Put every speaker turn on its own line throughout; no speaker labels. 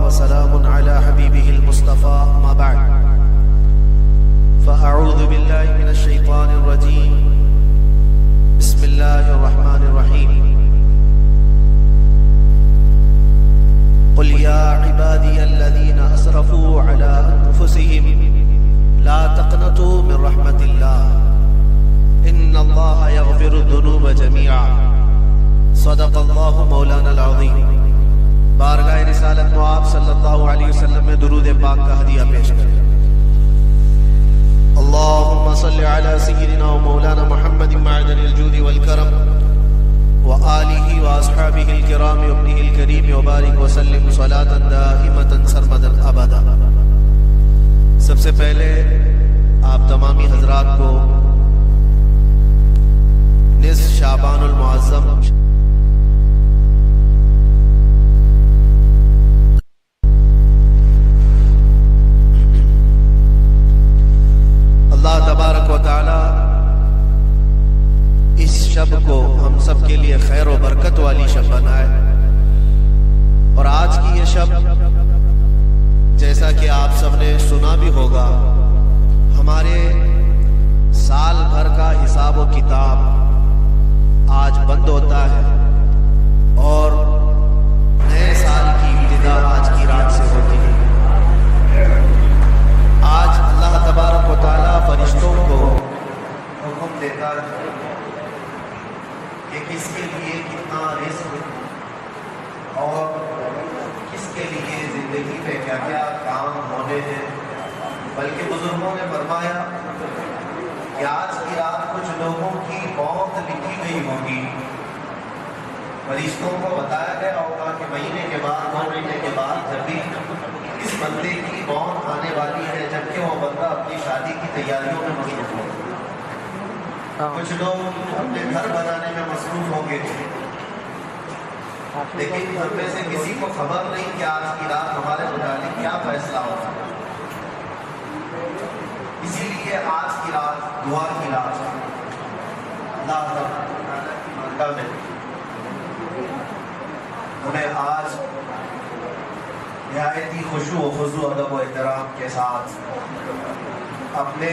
وسلام على حبيبه المصطفى ما بعد فأعوذ بالله من الشيطان الرجيم بسم الله الرحمن الرحيم قل يا عبادي الذين أسرفوا على أنفسهم لا تقنطوا من رحمة الله إن الله يغفر الذنوب جميعا صدق الله مولانا العظیم۔ بارگاہ رسالت میں آپ صلی اللہ علیہ وسلم میں درود پاک کا ہدیہ پیش کریں۔ اللہم صلی علی سیدنا و مولانا محمد معدن الجود والکرم وآلہ واصحابہ الکرام وابنہ الکریم وبارک وسلم صلاة دائمة سرمدا ابدا۔ سب سے پہلے آپ تمامی حضرات کو نصف شعبان المعظم اللہ تبارک و تعالی اس شب کو ہم سب کے لیے خیر و برکت والی شب بنائے، اور آج کی یہ شب جیسا کہ آپ سب نے سنا بھی ہوگا، ہمارے سال بھر کا حساب و کتاب آج بند ہوتا ہے اور نئے سال کی ابتدا آج کی رات سے ہوتی ہے۔ آج اللہ تبارک و تعالیٰ فرشتوں کو حکم دیتا ہے کہ کس کے لیے کتنا رزق اور کس کے لیے زندگی میں کیا کیا کام ہونے ہیں۔ بلکہ بزرگوں نے فرمایا کہ آج کی رات کچھ لوگوں کی موت لکھی گئی ہوگی، فرشتوں کو بتایا گیا ہوگا کہ مہینے کے بعد 2 مہینے کے بعد جب بھی اس بندے کی موت آنے والی ہے، جبکہ وہ بندہ اپنی شادی کی تیاریوں میں مصروف ہو، کچھ لوگ اپنے گھر بنانے میں مصروف ہوں گے، لیکن ہم میں سے کسی کو خبر نہیں کہ آج کی رات ہمارے متعلق کیا فیصلہ ہوگا۔ اسی لیے آج کی رات دعا کی رات ہے۔ اللہ تعالیٰ کی مانگا میں ہمیں آج نہایتی خشوع و خضوع ادب و احترام کے ساتھ اپنے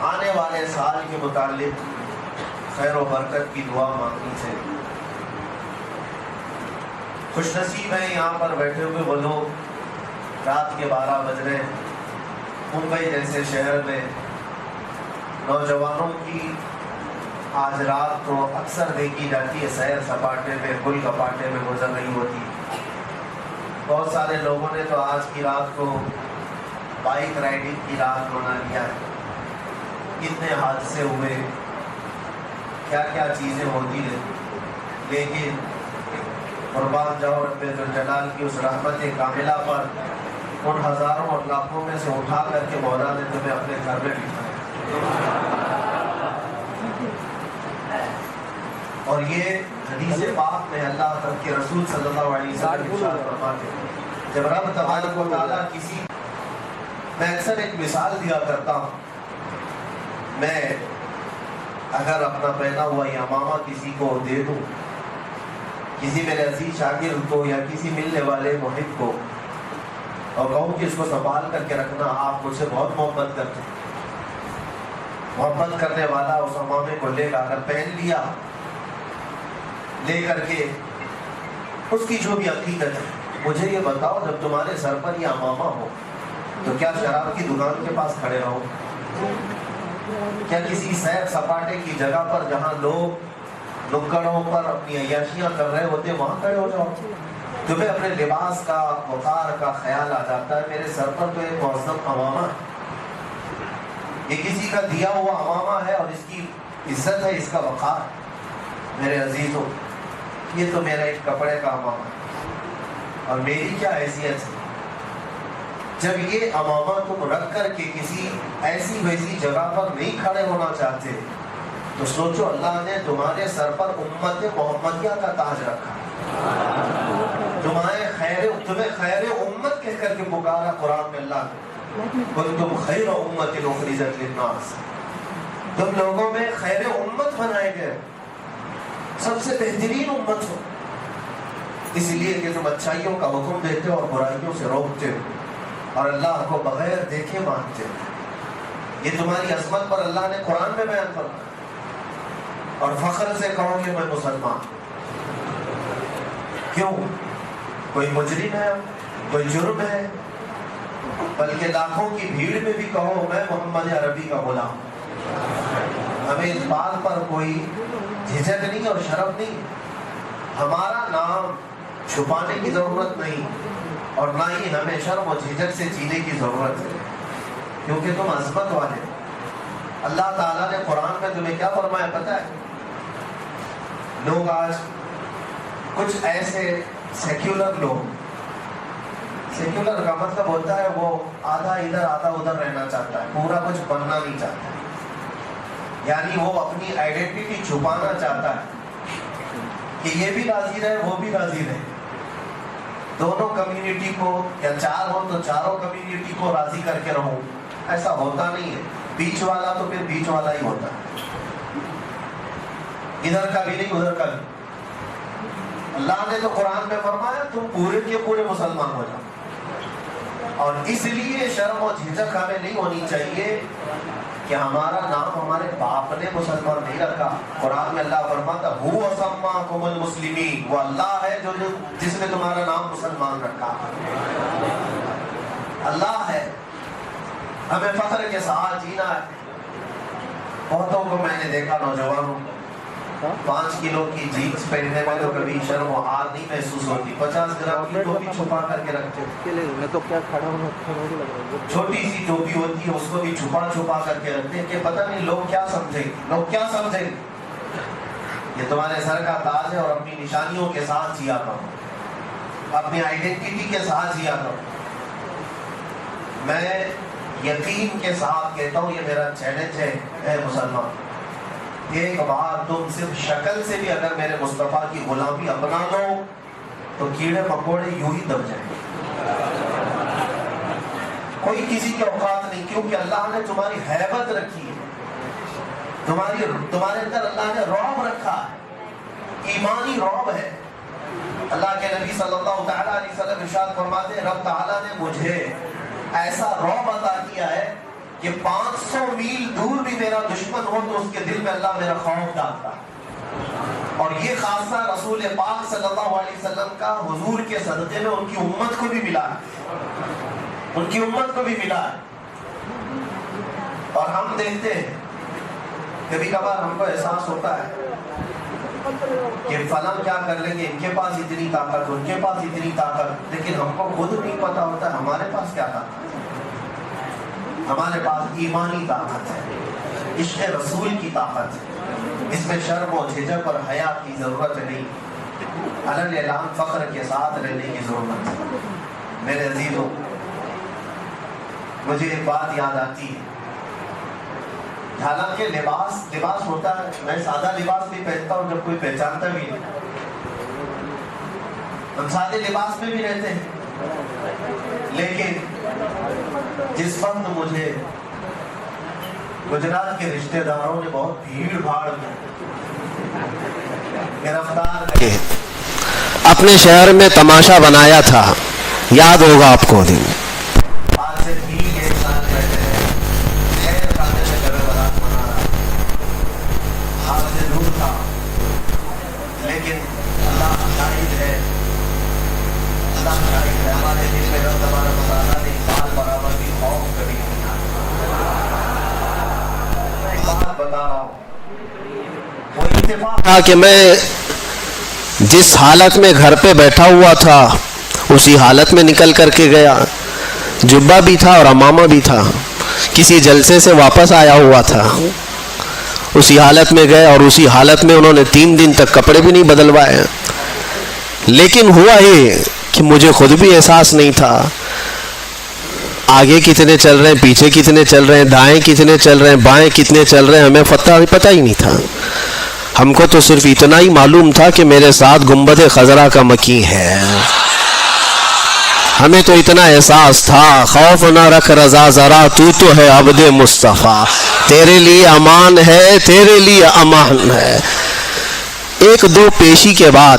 آنے والے سال کے متعلق خیر و برکت کی دعا مانگنی سے خوش نصیب ہیں یہاں پر بیٹھے ہوئے وہ لوگ رات کے 12 بج رہے ہیں۔ ممبئی جیسے شہر میں نوجوانوں کی آج رات کو اکثر دیکھی جاتی ہے سیر سپاٹے میں، گل کپاٹے میں گزر رہی ہوتی۔ بہت سارے لوگوں نے تو آج کی رات کو بائک رائڈنگ کی رات بنا لیا ہے۔ کتنے حادثے ہوئے، کیا کیا چیزیں ہوتی ہیں، لیکن قربان جاؤ رب ذوالجلال کی اس رحمت کاملہ پر ان ہزاروں اور لاکھوں میں سے اٹھا کر کے مولا نے تمہیں اپنے گھر میں بٹھایا۔ اور یہ حدیث پاک میں اللہ کے رسول صلی اللہ علیہ وسلم ارشاد فرماتے ہیں، جب رب تبارک و تعالیٰ کسی، میں اکثر ایک مثال دیا کرتا ہوں، میں اگر اپنا پہنا ہوا یہ امامہ کسی کو دے دوں، کسی میرے عزیز شاگرد کو یا کسی ملنے والے محب کو، اور کہوں کہ اس کو سنبھال کر کے رکھنا، آپ مجھ سے بہت محبت کرتے ہیں، محبت کرنے والا اس امامے کو لے گا، اگر پہن لیا، لے کر کے اس کی جو بھی عقیدت ہے، مجھے یہ بتاؤ جب تمہارے سر پر یہ امامہ ہو تو کیا شراب کی دکان کے پاس کھڑے رہو؟ کیا کسی سیر سپاٹے کی جگہ پر جہاں لوگ نکڑوں پر اپنی عیاشیاں کر رہے ہوتے وہاں کھڑے ہو جاؤ؟ تمہیں اپنے لباس کا، وقار کا خیال آ جاتا ہے، میرے سر پر تو ایک معظم امامہ ہے، یہ کسی کا دیا ہوا امامہ ہے اور اس کی عزت ہے، اس کا وقار۔ میرے عزیزوں، یہ تو میرا ایک کپڑے کا امامہ ہے، اور میری کیا حیثیت ہے؟ جب یہ امامہ تم رکھ کر کے کسی ایسی ویسی جگہ پر نہیں کھڑے ہونا چاہتے تو سوچو اللہ نے تمہارے سر پر امت محمدیہ کا تاج رکھا، تمہیں خیر امت کہہ کر کے پکارا قرآن میں اللہ نے، کنتم خیر امت اخرجت للناس، تم لوگوں میں خیر امت بنائے گئے، سب سے بہترین امت ہو۔ اس لیے کہ تم اچھائیوں کا حکم دیتے ہو اور برائیوں سے روکتے ہو اور اللہ کو بغیر دیکھے مانتے ہو. یہ تمہاری عظمت پر اللہ نے قرآن میں بیان فرمایا. اور فخر سے کہو کہ میں مسلمان. کیوں؟ کوئی مجرم ہے، کوئی جرم ہے، بلکہ لاکھوں کی بھیڑ میں بھی کہو میں محمد عربی کا غلام. ہمیں اس بات پر کوئی جھجک نہیں اور شرم نہیں. ہمارا نام چھپانے کی ضرورت نہیں اور نہ ہی ہمیں شرم اور جھجک سے جینے کی ضرورت ہے، کیونکہ تم عظمت والے. اللہ تعالیٰ نے قرآن میں تمہیں کیا فرمایا پتہ ہے؟ لوگ آج کچھ ایسے سیکولر لوگ، سیکولر کا مطلب ہوتا ہے وہ آدھا ادھر آدھا ادھر رہنا چاہتا ہے، پورا کچھ بننا نہیں چاہتا. یعنی وہ اپنی آئیڈینٹی چھپانا چاہتا ہے کہ یہ بھی راضی رہے وہ بھی راضی رہے، دونوں کمیونٹی کو، یا چار ہو تو چاروں کمیونٹی کو راضی کر کے رہوں. ایسا ہوتا نہیں ہے. بیچ والا تو پھر بیچ والا ہی ہوتا ہے، ادھر کا بھی نہیں ادھر کا بھی. اللہ نے تو قرآن میں فرمایا تم پورے کے پورے مسلمان ہو جاؤ. اور اس لیے شرم و جھجک ہمیں نہیں ہونی چاہیے کہ ہمارا نام ہمارے باپ نے مسلمان نہیں رکھا. قرآن میں اللہ فرماتا هو سماکم المسلمین، وہ اللہ ہے جو جس نے تمہارا نام مسلمان رکھا. اللہ ہے. ہمیں فخر کے ساتھ جینا ہے. بہتوں کو میں نے دیکھا نوجوانوں 5 کلو کی جینس پہننے میں تو کبھی شرم و آر نہیں محسوس ہوتی. 50 گرام کی ٹوپی چھپا کر کے رکھتے. چھوٹی سی ٹوپی ہوتی ہے اس کو بھی چھپا کر کے رکھتے ہیں کہ پتہ نہیں لوگ کیا سمجھیں گے، لوگ کیا سمجھیں گے. یہ تمہارے سر کا تاج ہے اور اپنی نشانیوں کے ساتھ جیا کرو، اپنی آئیڈینٹی کے ساتھ جیا کرو. میں یقین کے ساتھ کہتا ہوں، یہ میرا چیلنج ہے اے مسلمان، ایک بار تم صرف شکل سے بھی اگر میرے مصطفیٰ کی غلامی اپنا لو تو کیڑے مکوڑے یوں ہی دب جائیں. کوئی کسی کے اوقات نہیں، کیونکہ اللہ نے تمہاری ہیبت رکھی ہے، تمہارے اندر اللہ نے رعب رکھا ہے، ایمانی رعب ہے. اللہ کے نبی صلی اللہ تعالیٰ علیہ وسلم ارشاد فرماتے ہیں رب تعالیٰ نے مجھے ایسا رعب عطا کیا ہے کہ 500 میل دور بھی میرا دشمن ہو تو اس کے دل میں اللہ میرا خوف ڈالتا ہے. اور یہ خاصہ رسول پاک صلی اللہ علیہ وسلم کا حضور کے صدقے میں ان کی امت کو بھی ملا ہے، ان کی امت کو بھی ملا ہے. اور ہم دیکھتے ہیں کبھی کبھار ہم کو احساس ہوتا ہے کہ فلاں کیا کر لیں گے، ان کے پاس اتنی طاقت، ان کے پاس اتنی طاقت، لیکن ہم کو خود نہیں پتا ہوتا ہمارے پاس کیا طاقت ہے. ہمارے پاس ایمانی طاقت ہے، عشق رسول کی طاقت ہے. اس میں شرم و جھجک اور حیا کی ضرورت نہیں، علن اعلان فخر کے ساتھ رہنے کی ضرورت ہے. میرے عزیزوں، مجھے ایک بات یاد آتی ہے. حالانکہ لباس ہوتا ہے، میں سادہ لباس بھی پہنتا ہوں جب کوئی پہچانتا بھی نہیں. ہم سادے لباس میں بھی رہتے ہیں، لیکن جس وقت مجھے گجرات کے رشتہ داروں نے بہت بھیڑ بھاڑ میں گرفتار کر
اپنے شہر میں تماشا بنایا تھا، یاد ہوگا آپ کو دن.
آج سے ٹھیک 1 سال پہلے خیر کھانے سے گھر برات منا رہا، آپ سے دور تھا، لیکن اللہ شاہد ہے، اللہ شاہد ہے، ہمارے دل میں رب تبارک و تعالیٰ نے بال برابر بھی خوف کبھی نہیں آیا. میں ایک بات بتا رہا ہوں، وہ اتفاق
تھا کہ میں جس حالت میں گھر پہ بیٹھا ہوا تھا اسی حالت میں نکل کر کے گیا. جبہ بھی تھا اور عمامہ بھی تھا، کسی جلسے سے واپس آیا ہوا تھا، اسی حالت میں گئے اور اسی حالت میں انہوں نے 3 دن تک کپڑے بھی نہیں بدلوائے. لیکن ہوا یہ کہ مجھے خود بھی احساس نہیں تھا آگے کتنے چل رہے ہیں، پیچھے کتنے چل رہے ہیں، دائیں کتنے چل رہے ہیں، بائیں کتنے چل رہے ہیں، ہمیں پتہ ہی نہیں تھا. ہم کو تو صرف اتنا ہی معلوم تھا کہ میرے ساتھ گنبد خضرا کا مکی ہے. ہمیں تو اتنا احساس تھا، خوف نہ رکھ رضا ذرا، تو ہے عبد مصطفیٰ، تیرے لیے امان ہے، تیرے لیے امان ہے. 1-2 پیشی کے بعد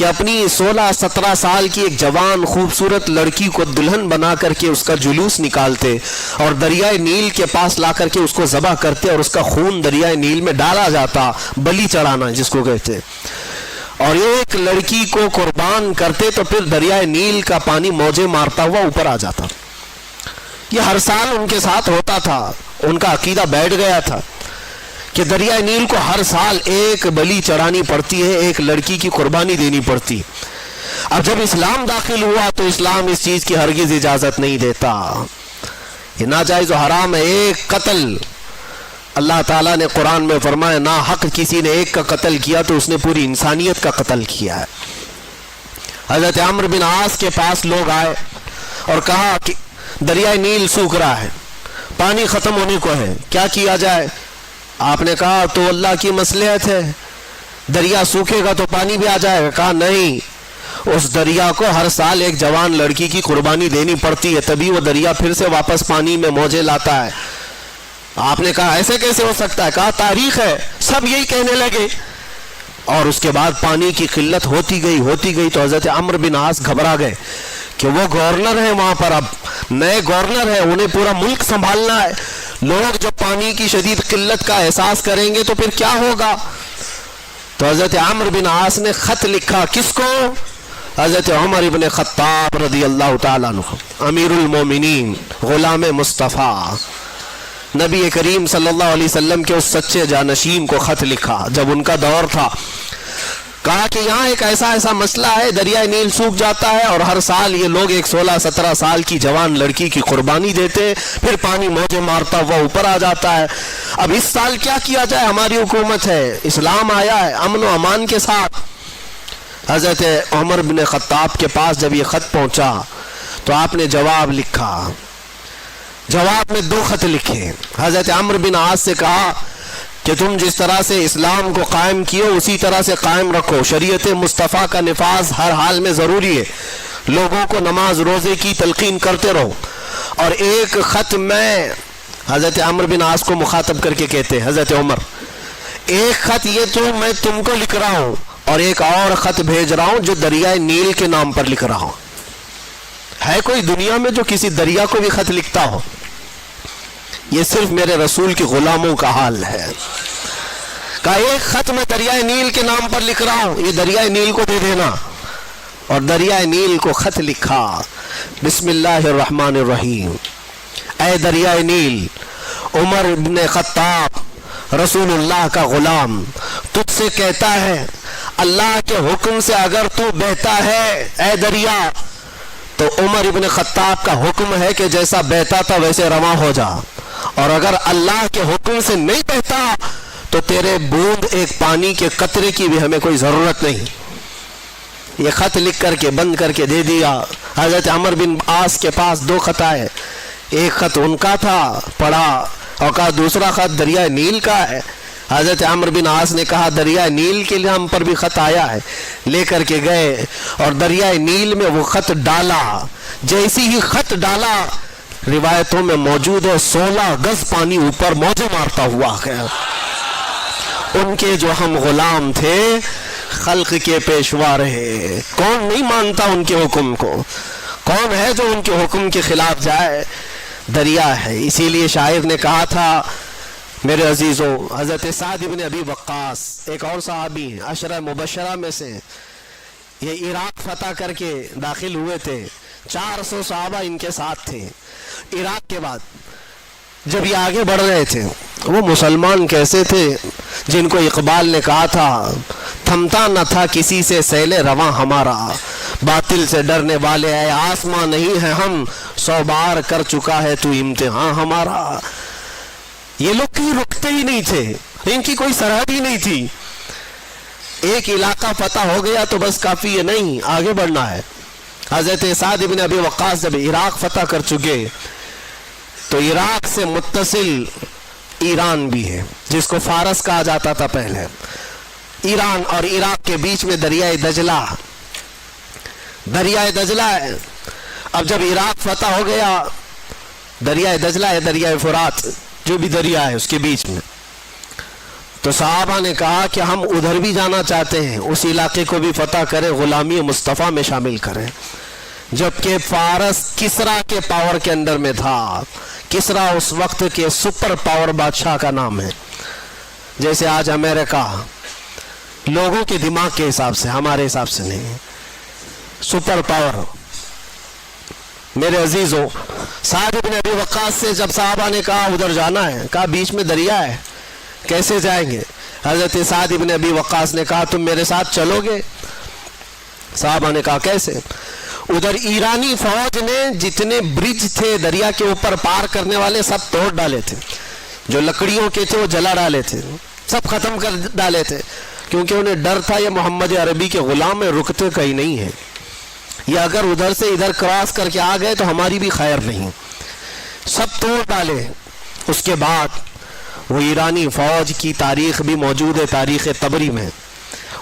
کہ اپنی 16-17 سال کی ایک جوان خوبصورت لڑکی کو دلہن بنا کر کے اس کا جلوس نکالتے اور دریائے نیل کے پاس لا کر کے اس کو ذبح کرتے اور اس کا خون دریائے نیل میں ڈالا جاتا، بلی چڑھانا جس کو کہتے، اور ایک لڑکی کو قربان کرتے تو پھر دریائے نیل کا پانی موجیں مارتا ہوا اوپر آ جاتا۔ یہ ہر سال ان کے ساتھ ہوتا تھا، ان کا عقیدہ بیٹھ گیا تھا کہ دریائے نیل کو ہر سال ایک بلی چڑھانی پڑتی ہے، ایک لڑکی کی قربانی دینی پڑتی۔ اب جب اسلام داخل ہوا تو اسلام اس چیز کی ہرگز اجازت نہیں دیتا، یہ ناجائز و حرام ہے۔ ایک قتل، اللہ تعالیٰ نے قرآن میں فرمایا نا حق کسی نے ایک کا قتل کیا تو اس نے پوری انسانیت کا قتل کیا ہے۔ حضرت عمرو بن عاص کے پاس لوگ آئے اور کہا کہ دریائے نیل سوکھ رہا ہے، پانی ختم ہونے کو ہے، کیا کیا جائے؟ آپ نے کہا تو اللہ کی مصلحت ہے، دریا سوکھے گا تو پانی بھی آ جائے گا۔ کہا نہیں، اس دریا کو ہر سال ایک جوان لڑکی کی قربانی دینی پڑتی ہے، تبھی وہ دریا پھر سے واپس پانی میں موجیں لاتا ہے۔ آپ نے کہا ایسے کیسے ہو سکتا ہے؟ کہا تاریخ ہے، سب یہی کہنے لگے، اور اس کے بعد پانی کی قلت ہوتی گئی تو حضرت عمرو بن عاص گھبرا گئے کہ وہ گورنر ہیں وہاں پر، اب نئے گورنر ہیں، انہیں پورا ملک سنبھالنا ہے، لوگ جب پانی کی شدید قلت کا احساس کریں گے تو پھر کیا ہوگا؟ تو حضرت عمرو بن عاص نے خط لکھا، کس کو؟ حضرت عمر ابن خطاب رضی اللہ تعالیٰ عنہ، امیر المومنین، غلام مصطفیٰ، نبی کریم صلی اللہ علیہ وسلم کے اس سچے جانشین کو خط لکھا جب ان کا دور تھا۔ کہا کہ یہاں ایک ایسا مسئلہ ہے، دریائے نیل سوکھ جاتا ہے اور ہر سال یہ لوگ ایک 16-17 سال کی جوان لڑکی کی قربانی دیتے، پھر پانی موجیں مارتا ہوا اوپر آ جاتا ہے۔ اب اس سال کیا کیا جائے؟ ہماری حکومت ہے، اسلام آیا ہے امن و امان کے ساتھ۔ حضرت عمر بن خطاب کے پاس جب یہ خط پہنچا تو آپ نے جواب لکھا، جواب میں 2 خط لکھے۔ حضرت عمرو بن عاص سے کہا کہ تم جس طرح سے اسلام کو قائم کیے اسی طرح سے قائم رکھو، شریعت مصطفیٰ کا نفاذ ہر حال میں ضروری ہے، لوگوں کو نماز روزے کی تلقین کرتے رہو۔ اور ایک خط میں حضرت عمرو بن عاص کو مخاطب کر کے کہتے، حضرت عمر ایک خط یہ تو میں تم کو لکھ رہا ہوں اور ایک اور خط بھیج رہا ہوں جو دریائے نیل کے نام پر لکھ رہا ہوں۔ ہے کوئی دنیا میں جو کسی دریا کو بھی خط لکھتا ہو؟ یہ صرف میرے رسول کے غلاموں کا حال ہے۔ کہا ایک خط میں دریائے نیل کے نام پر لکھ رہا ہوں، یہ دریائے نیل کو دے دینا۔ اور دریائے نیل کو خط لکھا، بسم اللہ الرحمن الرحیم، اے دریائے نیل، عمر بن خطاب رسول اللہ کا غلام تجھ سے کہتا ہے اللہ کے حکم سے اگر تو بہتا ہے اے دریا تو عمر ابن خطاب کا حکم ہے کہ جیسا بہتا تھا ویسے رواں ہو جا، اور اگر اللہ کے حکم سے نہیں بہتا تو تیرے بوند ایک پانی کے قطرے کی بھی ہمیں کوئی ضرورت نہیں۔ یہ خط لکھ کر کے بند کر کے دے دیا۔ حضرت عمر بن عاص کے پاس 2 خط آئے، ایک خط ان کا تھا، پڑھا اور کہا دوسرا خط دریائے نیل کا ہے۔ حضرت عمر بن عاص نے کہا دریائے نیل کے لیے ہم پر بھی خط آیا ہے، لے کر کے گئے اور دریائے نیل میں وہ خط ڈالا۔ جیسی ہی خط ڈالا روایتوں میں موجود ہے 16 گز پانی اوپر موجیں مارتا ہوا گیا۔ ان کے جو ہم غلام تھے خلق کے پیشوا رہے، کون نہیں مانتا ان کے حکم کو؟ کون ہے جو ان کے حکم کے خلاف جائے؟ دریا ہے۔ اسی لیے شاعر نے کہا تھا میرے عزیزوں، حضرت سعد بن ابی وقاص ایک اور صحابی ہیں، عشرہ مبشرہ میں سے، یہ عراق فتح کر کے داخل ہوئے تھے، 400 صحابہ ان کے ساتھ تھے۔ عراق کے بعد جب یہ آگے بڑھ رہے تھے، وہ مسلمان کیسے تھے جن کو اقبال نے کہا تھا تھمتا نہ تھا کسی سے سیل رواں ہمارا، باطل سے ڈرنے والے اے آسماں نہیں ہے ہم، 100 بار کر چکا ہے تو امتحان ہمارا۔ یہ لوگ کہیں رکتے ہی نہیں تھے، ان کی کوئی سرحد ہی نہیں تھی۔ ایک علاقہ فتح ہو گیا تو بس کافی ہے نہیں، آگے بڑھنا ہے۔ حضرت سعد بن ابی وقاص جب عراق فتح کر چکے تو عراق سے متصل ایران بھی ہے جس کو فارس کہا جاتا تھا پہلے، ایران اور عراق کے بیچ میں دریائے دجلہ ہے۔ اب جب عراق فتح ہو گیا، دریائے دجلہ ہے، دریائے فرات جو بھی دریا ہے اس کے بیچ میں، تو صحابہ نے کہا کہ ہم ادھر بھی جانا چاہتے ہیں، اس علاقے کو بھی فتح کریں، غلامی مصطفیٰ میں شامل کریں. جبکہ فارس کسرا کے پاور کے اندر میں تھا. کسرا اس وقت کے سپر پاور بادشاہ کا نام ہے، جیسے آج امریکہ. لوگوں کے دماغ کے حساب سے، ہمارے حساب سے نہیں، سپر پاور. میرے عزیزوں، سعد بن ابی وقاص سے جب صحابہ نے کہا ادھر جانا ہے، کہا بیچ میں دریا ہے، کیسے جائیں گے؟ حضرت سعد بن ابی وقاص نے کہا تم میرے ساتھ چلو گے؟ صحابہ نے کہا کیسے؟ ادھر ایرانی فوج نے جتنے برج تھے دریا کے اوپر پار کرنے والے سب توڑ ڈالے تھے، جو لکڑیوں کے تھے وہ جلا ڈالے تھے، سب ختم کر ڈالے تھے، کیونکہ انہیں ڈر تھا یہ محمد عربی کے غلام ہیں، رکتے کہیں نہیں ہیں، یا اگر ادھر سے ادھر کراس کر کے آ گئے تو ہماری بھی خیر نہیں. سب توڑ ڈالے. اس کے بعد وہ ایرانی فوج کی تاریخ بھی موجود ہے تاریخ طبری میں.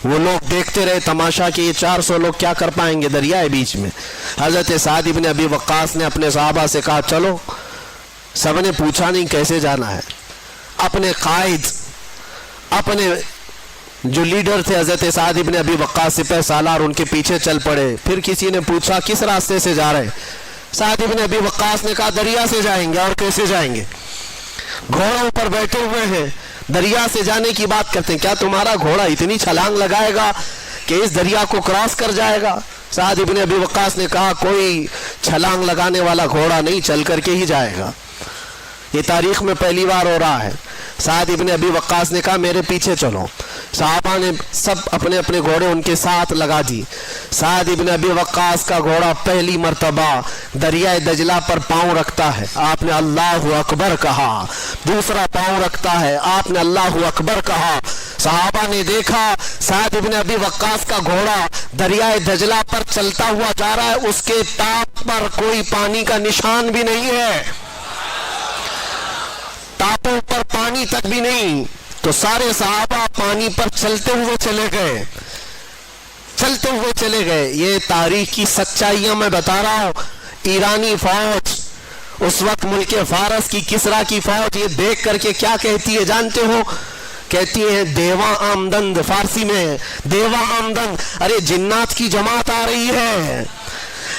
وہ لوگ دیکھتے رہے تماشا کہ یہ 400 لوگ کیا کر پائیں گے دریائے بیچ میں. حضرت سعد بن ابی وقاص نے اپنے صحابہ سے کہا چلو. سب نے پوچھا نہیں کیسے جانا ہے. اپنے قائد، اپنے جو لیڈر تھے حضرت سعد بن ابی وقاص سپہ سالار، ان کے پیچھے چل پڑے. پھر کسی نے پوچھا کس راستے سے جا رہے؟ سعد بن ابی وقاص نے کہا دریا سے جائیں گے. اور کیسے جائیں گے؟ گھوڑوں پر بیٹھے ہوئے ہیں، دریا سے جانے کی بات کرتے ہیں. کیا تمہارا گھوڑا اتنی چھلانگ لگائے گا کہ اس دریا کو کراس کر جائے گا؟ سعد بن ابی وقاص نے کہا کوئی چھلانگ لگانے والا گھوڑا نہیں، چل کر کے ہی جائے گا. یہ تاریخ میں پہلی بار ہو رہا ہے. سعد بن ابی وقاص نے کہا میرے پیچھے چلو. صحابہ نے سب اپنے اپنے گھوڑے ان کے ساتھ لگا دی. سعد بن ابی وقاص کا گھوڑا پہلی مرتبہ دریائے دجلہ پر پاؤں رکھتا ہے، آپ نے اللہ اکبر کہا. دوسرا پاؤں رکھتا ہے، آپ نے اللہ اکبر کہا. صحابہ نے دیکھا سعد بن ابی وقاص کا گھوڑا دریائے دجلہ پر چلتا ہوا جا رہا ہے، اس کے ٹاپ پر کوئی پانی کا نشان بھی نہیں ہے، ٹاپوں پر پانی تک بھی نہیں. تو سارے صحابہ پانی پر چلتے ہوئے چلے گئے، چلتے ہوئے چلے گئے. یہ تاریخ کی سچائیاں میں بتا رہا ہوں. ایرانی فوج اس وقت ملک فارس کی کسرا کی فوج یہ دیکھ کر کے کیا کہتی ہے جانتے ہو؟ کہتی ہے دیوا آمدند، فارسی میں دیوا آمدند. ارے جنات کی جماعت آ رہی ہے.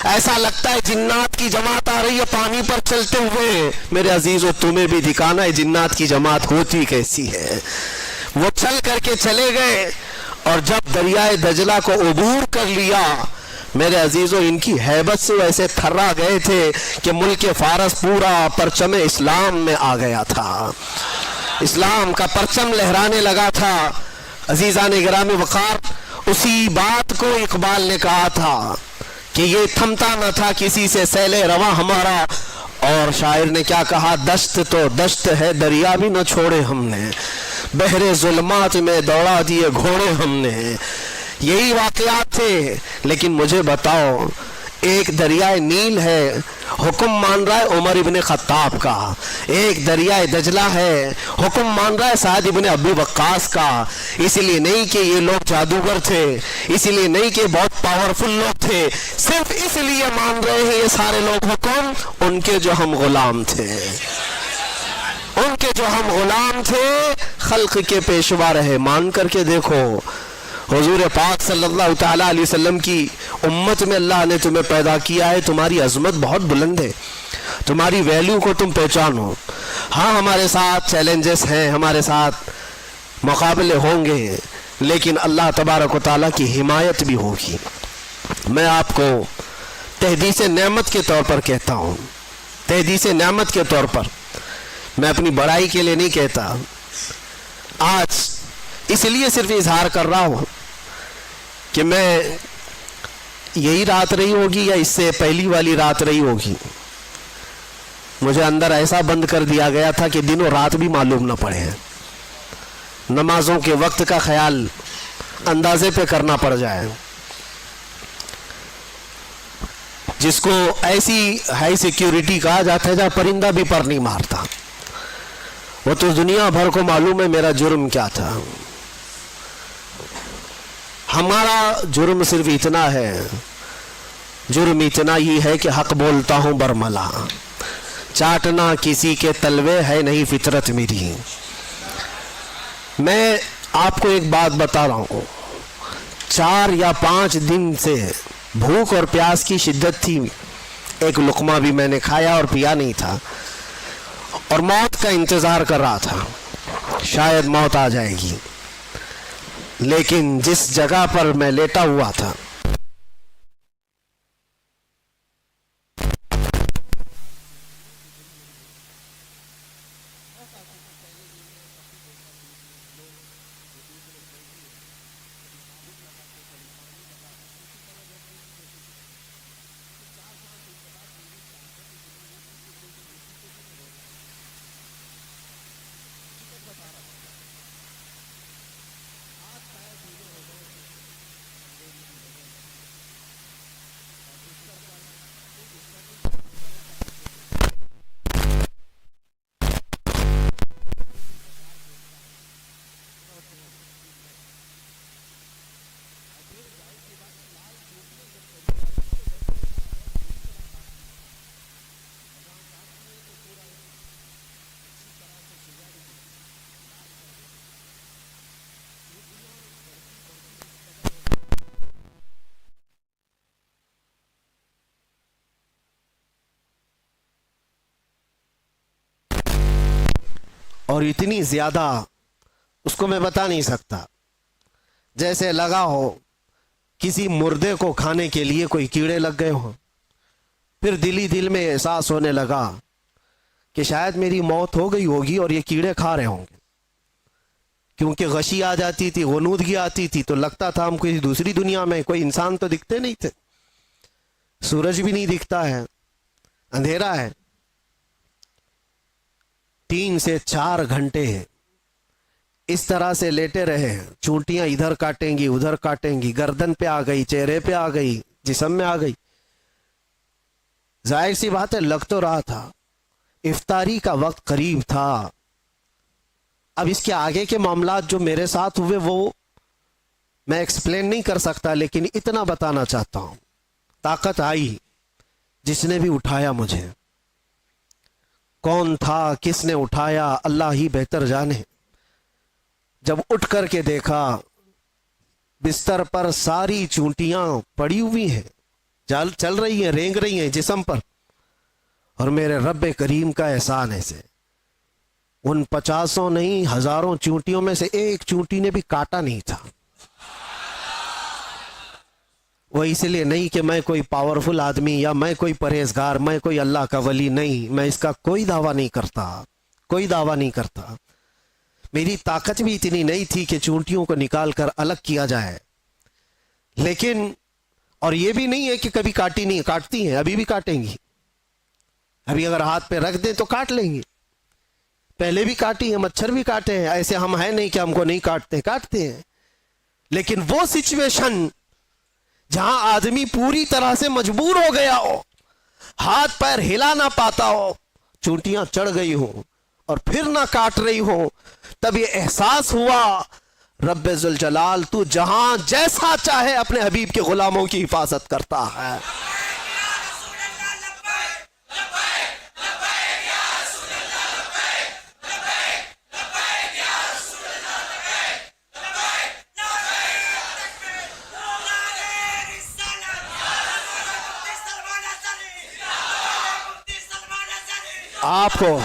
ایسا لگتا ہے جنات کی جماعت آ رہی ہے پانی پر چلتے ہوئے. میرے عزیزو تمہیں بھی دکھانا ہے جنات کی جماعت ہوتی کیسی ہے. وہ چل کر کے چلے گئے اور جب دریائے دجلہ کو عبور کر لیا، میرے عزیزو ان کی ہیبت سے ویسے تھرا گئے تھے کہ ملک فارس پورا پرچم اسلام میں آ گیا تھا، اسلام کا پرچم لہرانے لگا تھا. عزیزان گرامی وقار، اسی بات کو اقبال نے کہا تھا کہ یہ تھمتا نہ تھا کسی سے سیل رواں ہمارا. اور شاعر نے کیا کہا؟ دشت تو دشت ہے دریا بھی نہ چھوڑے ہم نے، بحر ظلمات میں دوڑا دیے گھوڑے ہم نے. یہی واقعات تھے. لیکن مجھے بتاؤ، ایک دریائے نیل ہے حکم مان رہا ہے عمر ابن خطاب کا، ایک دریائے دجلہ ہے حکم مان رہا ہے سعد ابن ابی وقاص کا. اس لیے نہیں کہ یہ لوگ جادوگر تھے، اس لیے نہیں کہ بہت پاورفل لوگ تھے، صرف اس لیے مان رہے ہیں یہ سارے لوگ حکم ان کے جو ہم غلام تھے، ان کے جو ہم غلام تھے، خلق کے پیشوا رہے. مان کر کے دیکھو، حضور پاک صلی اللہ تعالیٰ علیہ وسلم کی امت میں اللہ نے تمہیں پیدا کیا ہے. تمہاری عظمت بہت بلند ہے، تمہاری ویلیو کو تم پہچانو. ہاں ہمارے ساتھ چیلنجز ہیں، ہمارے ساتھ مقابلے ہوں گے، لیکن اللہ تبارک و تعالیٰ کی حمایت بھی ہوگی. میں آپ کو تحدیث نعمت کے طور پر کہتا ہوں، تحدیث نعمت کے طور پر. میں اپنی بڑائی کے لیے نہیں کہتا. آج اس لیے صرف اظہار کر رہا ہوں کہ میں یہی رات رہی ہوگی یا اس سے پہلی والی رات رہی ہوگی، مجھے اندر ایسا بند کر دیا گیا تھا کہ دن و رات بھی معلوم نہ پڑے. نمازوں کے وقت کا خیال اندازے پہ کرنا پڑ جائے. جس کو ایسی ہائی سیکیورٹی کہا جاتا ہے جہاں پرندہ بھی پر نہیں مارتا، وہ تو دنیا بھر کو معلوم ہے میرا جرم کیا تھا. ہمارا جرم صرف اتنا ہے، جرم اتنا ہی ہے کہ حق بولتا ہوں برملا، چاٹنا کسی کے تلوے ہے نہیں فطرت میری. میں آپ کو ایک بات بتا رہا ہوں، 4 یا 5 دن سے بھوک اور پیاس کی شدت تھی، ایک لقمہ بھی میں نے کھایا اور پیا نہیں تھا، اور موت کا انتظار کر رہا تھا، شاید موت آ جائے گی، لیکن جس جگہ پر میں لیٹا ہوا تھا اور اتنی زیادہ اس کو میں بتا نہیں سکتا، جیسے لگا ہو کسی مردے کو کھانے کے لیے کوئی کیڑے لگ گئے ہوں. پھر دل میں احساس ہونے لگا کہ شاید میری موت ہو گئی ہوگی اور یہ کیڑے کھا رہے ہوں گے، کیونکہ غشی آ جاتی تھی، غنودگی آتی تھی، تو لگتا تھا ہم کسی دوسری دنیا میں، کوئی انسان تو دکھتے نہیں تھے، سورج بھی نہیں دکھتا ہے، اندھیرا ہے. 3 سے 4 گھنٹے اس طرح سے لیٹے رہے، چونٹیاں ادھر کاٹیں گی ادھر کاٹیں گی، گردن پہ آ گئی، چہرے پہ آ گئی، جسم میں آ گئی. ظاہر سی بات ہے لگ تو رہا تھا، افطاری کا وقت قریب تھا. اب اس کے آگے کے معاملات جو میرے ساتھ ہوئے وہ میں ایکسپلین نہیں کر سکتا، لیکن اتنا بتانا چاہتا ہوں، طاقت آئی، جس نے بھی اٹھایا مجھے، کون تھا، کس نے اٹھایا، اللہ ہی بہتر جانے. جب اٹھ کر کے دیکھا بستر پر ساری چونٹیاں پڑی ہوئی ہیں، چل رہی ہیں، رینگ رہی ہیں جسم پر، اور میرے رب کریم کا احسان ہے سے ان 50 نہیں 1000 چونٹیوں میں سے ایک چونٹی نے بھی کاٹا نہیں تھا. وہ اس لیے نہیں کہ میں کوئی پاورفل آدمی یا میں کوئی پرہیزگار، میں کوئی اللہ کا ولی، نہیں، میں اس کا کوئی دعویٰ نہیں کرتا، کوئی دعویٰ نہیں کرتا. میری طاقت بھی اتنی نہیں تھی کہ چونٹیوں کو نکال کر الگ کیا جائے، لیکن اور یہ بھی نہیں ہے کہ کبھی کاٹی نہیں، کاٹتی ہیں، ابھی بھی کاٹیں گی، ابھی اگر ہاتھ پہ رکھ دیں تو کاٹ لیں گی، پہلے بھی کاٹی ہیں، مچھر بھی کاٹے ہیں، ایسے ہم ہیں نہیں کہ ہم کو نہیں کاٹتے، کاٹتے ہیں. لیکن وہ سچویشن جہاں آدمی پوری طرح سے مجبور ہو گیا ہو، ہاتھ پیر ہلا نہ پاتا ہو، چونٹیاں چڑھ گئی ہوں اور پھر نہ کاٹ رہی ہوں، تب یہ احساس ہوا رب ذوالجلال تو جہاں جیسا چاہے اپنے حبیب کے غلاموں کی حفاظت کرتا ہے. آپ کو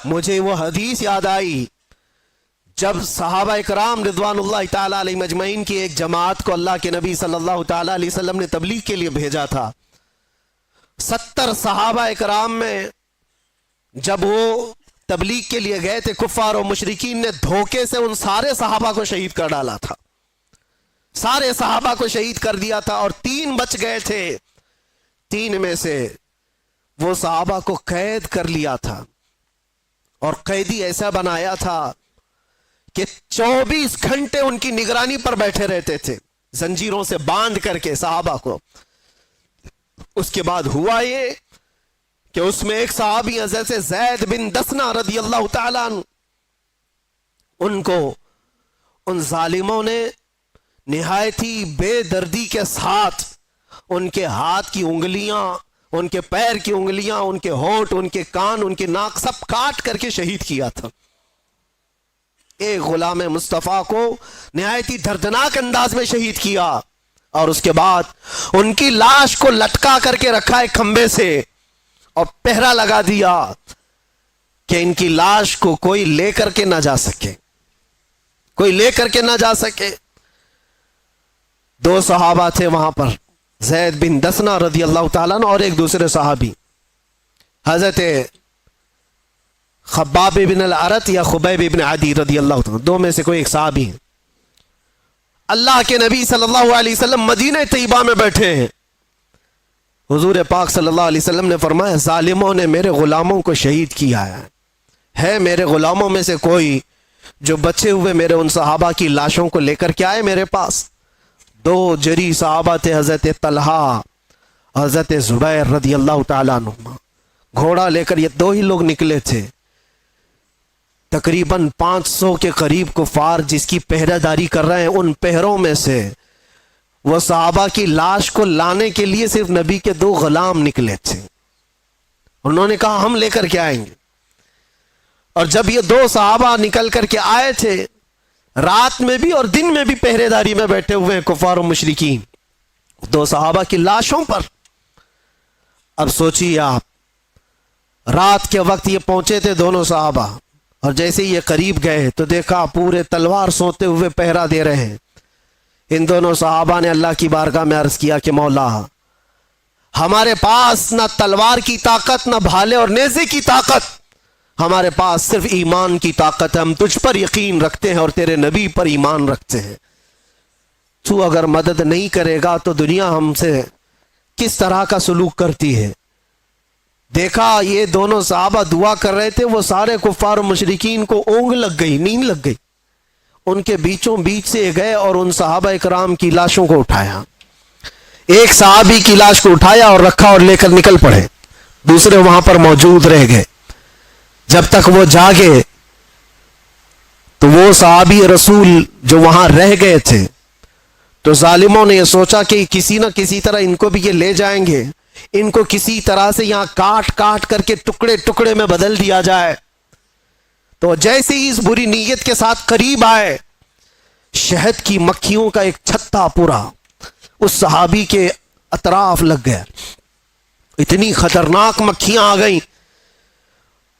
مجھے وہ حدیث یاد آئی جب صحابہ اکرام رضوان اللہ تعالیٰ علیہ مجمعین کی ایک جماعت کو اللہ کے نبی صلی اللہ تعالیٰ علیہ وسلم نے تبلیغ کے لیے بھیجا تھا. 70 صحابہ اکرام میں جب وہ تبلیغ کے لیے گئے تھے، کفار و مشرکین نے دھوکے سے ان سارے صحابہ کو شہید کر ڈالا تھا، سارے صحابہ کو شہید کر دیا تھا، اور 3 بچ گئے تھے. 3 میں سے وہ صحابہ کو قید کر لیا تھا، اور قیدی ایسا بنایا تھا کہ 24 گھنٹے ان کی نگرانی پر بیٹھے رہتے تھے، زنجیروں سے باندھ کر کے صحابہ کو. اس کے بعد ہوا یہ کہ اس میں ایک صحابی حضرت زید بن دسنہ رضی اللہ تعالیٰ عنہ، ان کو ان ظالموں نے نہایت ہی بے دردی کے ساتھ ان کے ہاتھ کی انگلیاں، ان کے پیر کی انگلیاں، ان کے ہونٹ، ان کے کان، ان کے ناک سب کاٹ کر کے شہید کیا تھا. ایک غلام مصطفیٰ کو نہایت ہی دردناک انداز میں شہید کیا، اور اس کے بعد ان کی لاش کو لٹکا کر کے رکھا ایک کھمبے سے اور پہرا لگا دیا کہ ان کی لاش کو کوئی لے کر کے نہ جا سکے، کوئی لے کر کے نہ جا سکے۔ دو صحابہ تھے وہاں پر، زید بن دسنا رضی اللہ تعالیٰ عنہ اور ایک دوسرے صحابی حضرت خباب بن الارت یا خبیب بن عدی رضی اللہ تعالیٰ، دو میں سے کوئی ایک صحابی ہیں۔ اللہ کے نبی صلی اللہ علیہ وسلم مدینہ طیبہ میں بیٹھے ہیں، حضور پاک صلی اللہ علیہ وسلم نے فرمایا ظالموں نے میرے غلاموں کو شہید کیا ہے میرے غلاموں میں سے کوئی جو بچے ہوئے میرے ان صحابہ کی لاشوں کو لے کر کے آئے میرے پاس؟ دو جری صحابہ تھے، حضرت طلحہ حضرت زبیر رضی اللہ تعالیٰ عنہ، گھوڑا لے کر یہ دو ہی لوگ نکلے تھے۔ تقریباً 500 کے قریب کفار جس کی پہرہ داری کر رہے ہیں، ان پہروں میں سے وہ صحابہ کی لاش کو لانے کے لیے صرف نبی کے دو غلام نکلے تھے۔ انہوں نے کہا ہم لے کر کے آئیں گے، اور جب یہ دو صحابہ نکل کر کے آئے تھے، رات میں بھی اور دن میں بھی پہرے داری میں بیٹھے ہوئے ہیں کفار و مشرکین، دو صحابہ کی لاشوں پر۔ اب سوچیے آپ، رات کے وقت یہ پہنچے تھے دونوں صحابہ، اور جیسے یہ قریب گئے تو دیکھا پورے تلوار سوتے ہوئے پہرا دے رہے ہیں۔ ان دونوں صحابہ نے اللہ کی بارگاہ میں عرض کیا کہ مولا، ہمارے پاس نہ تلوار کی طاقت، نہ بھالے اور نیزے کی طاقت، ہمارے پاس صرف ایمان کی طاقت ہے۔ ہم تجھ پر یقین رکھتے ہیں اور تیرے نبی پر ایمان رکھتے ہیں، تو اگر مدد نہیں کرے گا تو دنیا ہم سے کس طرح کا سلوک کرتی ہے۔ دیکھا یہ دونوں صحابہ دعا کر رہے تھے، وہ سارے کفار و مشرکین کو اونگ لگ گئی، نیند لگ گئی، ان کے بیچوں بیچ سے گئے اور ان صحابہ اکرام کی لاشوں کو اٹھایا، ایک صحابی کی لاش کو اٹھایا اور رکھا اور لے کر نکل پڑے، دوسرے وہاں پر موجود رہ گئے۔ جب تک وہ جاگے تو وہ صحابی رسول جو وہاں رہ گئے تھے، تو ظالموں نے یہ سوچا کہ کسی نہ کسی طرح ان کو بھی یہ لے جائیں گے، ان کو کسی طرح سے یہاں کاٹ کاٹ کر کے ٹکڑے ٹکڑے میں بدل دیا جائے۔ تو جیسے ہی اس بری نیت کے ساتھ قریب آئے، شہد کی مکھیوں کا ایک چھتا پورا اس صحابی کے اطراف لگ گیا، اتنی خطرناک مکھیاں آ گئیں۔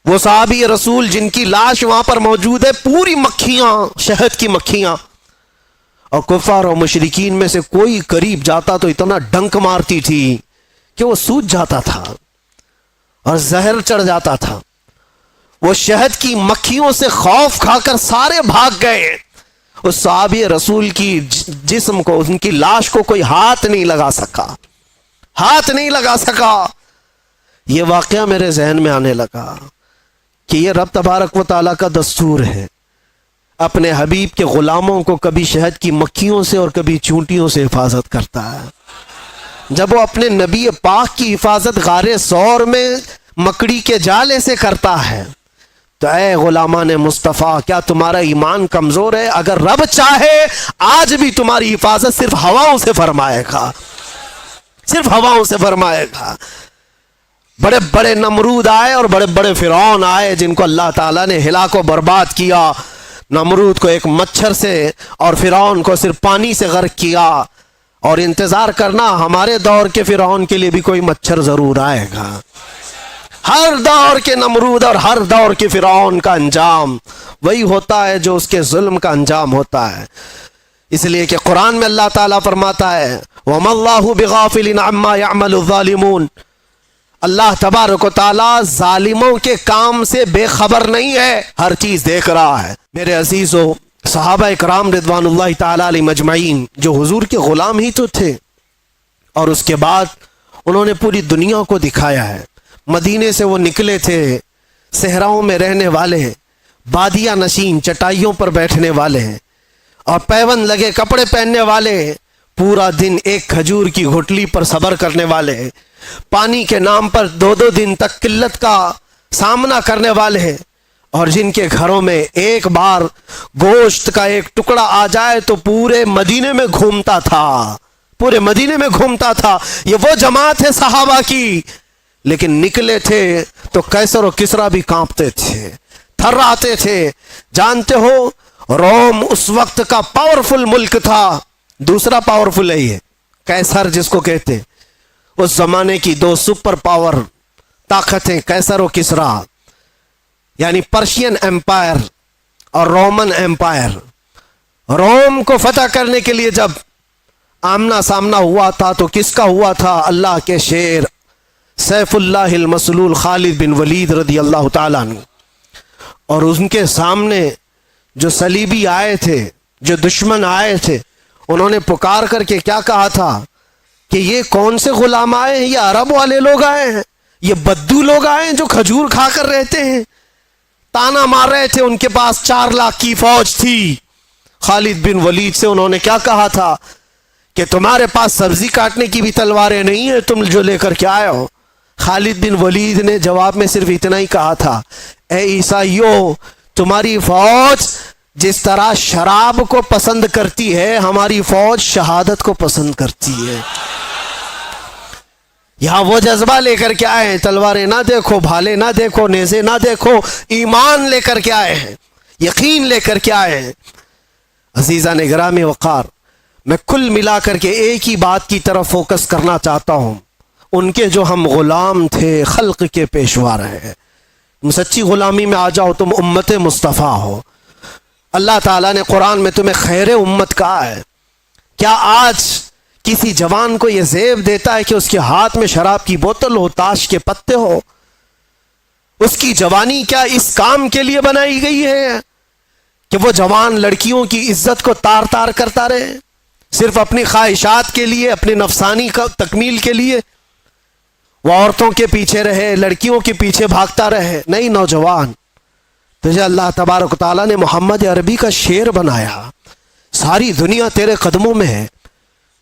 وہ صحابی رسول جن کی لاش وہاں پر موجود ہے، پوری مکھیاں، شہد کی مکھیاں، اور کفار و مشرکین میں سے کوئی قریب جاتا تو اتنا ڈنک مارتی تھی کہ وہ سوج جاتا تھا اور زہر چڑھ جاتا تھا۔ وہ شہد کی مکھیوں سے خوف کھا کر سارے بھاگ گئے۔ اس صحابی رسول کی جسم کو، ان کی لاش کو کوئی ہاتھ نہیں لگا سکا، ہاتھ نہیں لگا سکا۔ یہ واقعہ میرے ذہن میں آنے لگا کہ یہ رب تبارک و تعالیٰ کا دستور ہے، اپنے حبیب کے غلاموں کو کبھی شہد کی مکھیوں سے اور کبھی چونٹیوں سے حفاظت کرتا ہے۔ جب وہ اپنے نبی پاک کی حفاظت غار ثور میں مکڑی کے جالے سے کرتا ہے، تو اے غلامان مصطفیٰ، کیا تمہارا ایمان کمزور ہے؟ اگر رب چاہے آج بھی تمہاری حفاظت صرف ہواؤں سے فرمائے گا، صرف ہواؤں سے فرمائے گا۔ بڑے بڑے نمرود آئے اور بڑے بڑے فرعون آئے جن کو اللہ تعالیٰ نے ہلاک و برباد کیا۔ نمرود کو ایک مچھر سے اور فرعون کو صرف پانی سے غرق کیا، اور انتظار کرنا ہمارے دور کے فرعون کے لیے بھی کوئی مچھر ضرور آئے گا۔ ہر دور کے نمرود اور ہر دور کے فرعون کا انجام وہی ہوتا ہے جو اس کے ظلم کا انجام ہوتا ہے۔ اس لیے کہ قرآن میں اللہ تعالیٰ فرماتا ہے وَمَا اللَّهُ بِغَافِلٍ عَمَّا يَعْمَلُ الظَّالِمُونَ، اللہ تبارک و تعالیٰ ظالموں کے کام سے بے خبر نہیں ہے، ہر چیز دیکھ رہا ہے۔ میرے عزیزو، صحابہ اکرام رضوان اللہ تعالیٰ علیہ مجمعین جو حضور کے غلام ہی تو تھے، اور اس کے بعد انہوں نے پوری دنیا کو دکھایا ہے۔ مدینے سے وہ نکلے تھے، صحراؤں میں رہنے والے، بادیہ نشین، چٹائیوں پر بیٹھنے والے اور پیون لگے کپڑے پہننے والے، پورا دن ایک کھجور کی گھٹلی پر صبر کرنے والے، پانی کے نام پر 2 دن تک قلت کا سامنا کرنے والے، اور جن کے گھروں میں ایک بار گوشت کا ایک ٹکڑا آ جائے تو پورے مدینے میں گھومتا تھا، پورے مدینے میں گھومتا تھا۔ یہ وہ جماعت ہے صحابہ کی، لیکن نکلے تھے تو قیصر و کسریٰ بھی کانپتے تھے، تھراتے تھے۔ جانتے ہو روم اس وقت کا پاورفل ملک تھا. دوسرا پاورفل ہے یہ قیصر جس کو کہتے. اس زمانے کی دو سپر پاور طاقتیں قیصر و کسرا، یعنی پرشین ایمپائر اور رومن ایمپائر. روم کو فتح کرنے کے لیے جب آمنا سامنا ہوا تھا تو کس کا ہوا تھا؟ اللہ کے شیر سیف اللہ المسلول خالد بن ولید رضی اللہ تعالیٰ عنہ. اور ان کے سامنے جو صلیبی آئے تھے، جو دشمن آئے تھے، انہوں نے پکار کر کے کیا کہا تھا کہ یہ کون سے غلام آئے ہیں؟ یہ عرب والے لوگ آئے ہیں، یہ بدو لوگ آئے ہیں جو کھجور کھا کر رہتے ہیں. تانا مار رہے تھے. ان کے پاس 4 لاکھ کی فوج تھی. خالد بن ولید سے انہوں نے کیا کہا تھا کہ تمہارے پاس سبزی کاٹنے کی بھی تلواریں نہیں ہیں تم جو لے کر کے آئے ہو. خالد بن ولید نے جواب میں صرف اتنا ہی کہا تھا، اے عیسائیو، تمہاری فوج جس طرح شراب کو پسند کرتی ہے، ہماری فوج شہادت کو پسند کرتی ہے. یہاں وہ جذبہ لے کر کے آئے ہیں. تلواریں نہ دیکھو، بھالے نہ دیکھو، نیزے نہ دیکھو، ایمان لے کر کے آئے ہیں، یقین لے کر کے آئے ہیں. عزیزان گرامی وقار، میں کل ملا کر کے ایک ہی بات کی طرف فوکس کرنا چاہتا ہوں. ان کے جو ہم غلام تھے، خلق کے پیشوا رہے. تم سچی غلامی میں آ جاؤ، تم امت مصطفیٰ ہو. اللہ تعالیٰ نے قرآن میں تمہیں خیر امت کہا ہے. کیا آج کسی جوان کو یہ زیب دیتا ہے کہ اس کے ہاتھ میں شراب کی بوتل ہو، تاش کے پتے ہو؟ اس کی جوانی کیا اس کام کے لیے بنائی گئی ہے کہ وہ جوان لڑکیوں کی عزت کو تار تار کرتا رہے، صرف اپنی خواہشات کے لیے، اپنی نفسانی تکمیل کے لیے وہ عورتوں کے پیچھے رہے، لڑکیوں کے پیچھے بھاگتا رہے؟ نہیں نوجوان، تجھے اللہ تبارک و تعالیٰ نے محمد عربی کا شیر بنایا. ساری دنیا تیرے قدموں میں ہے،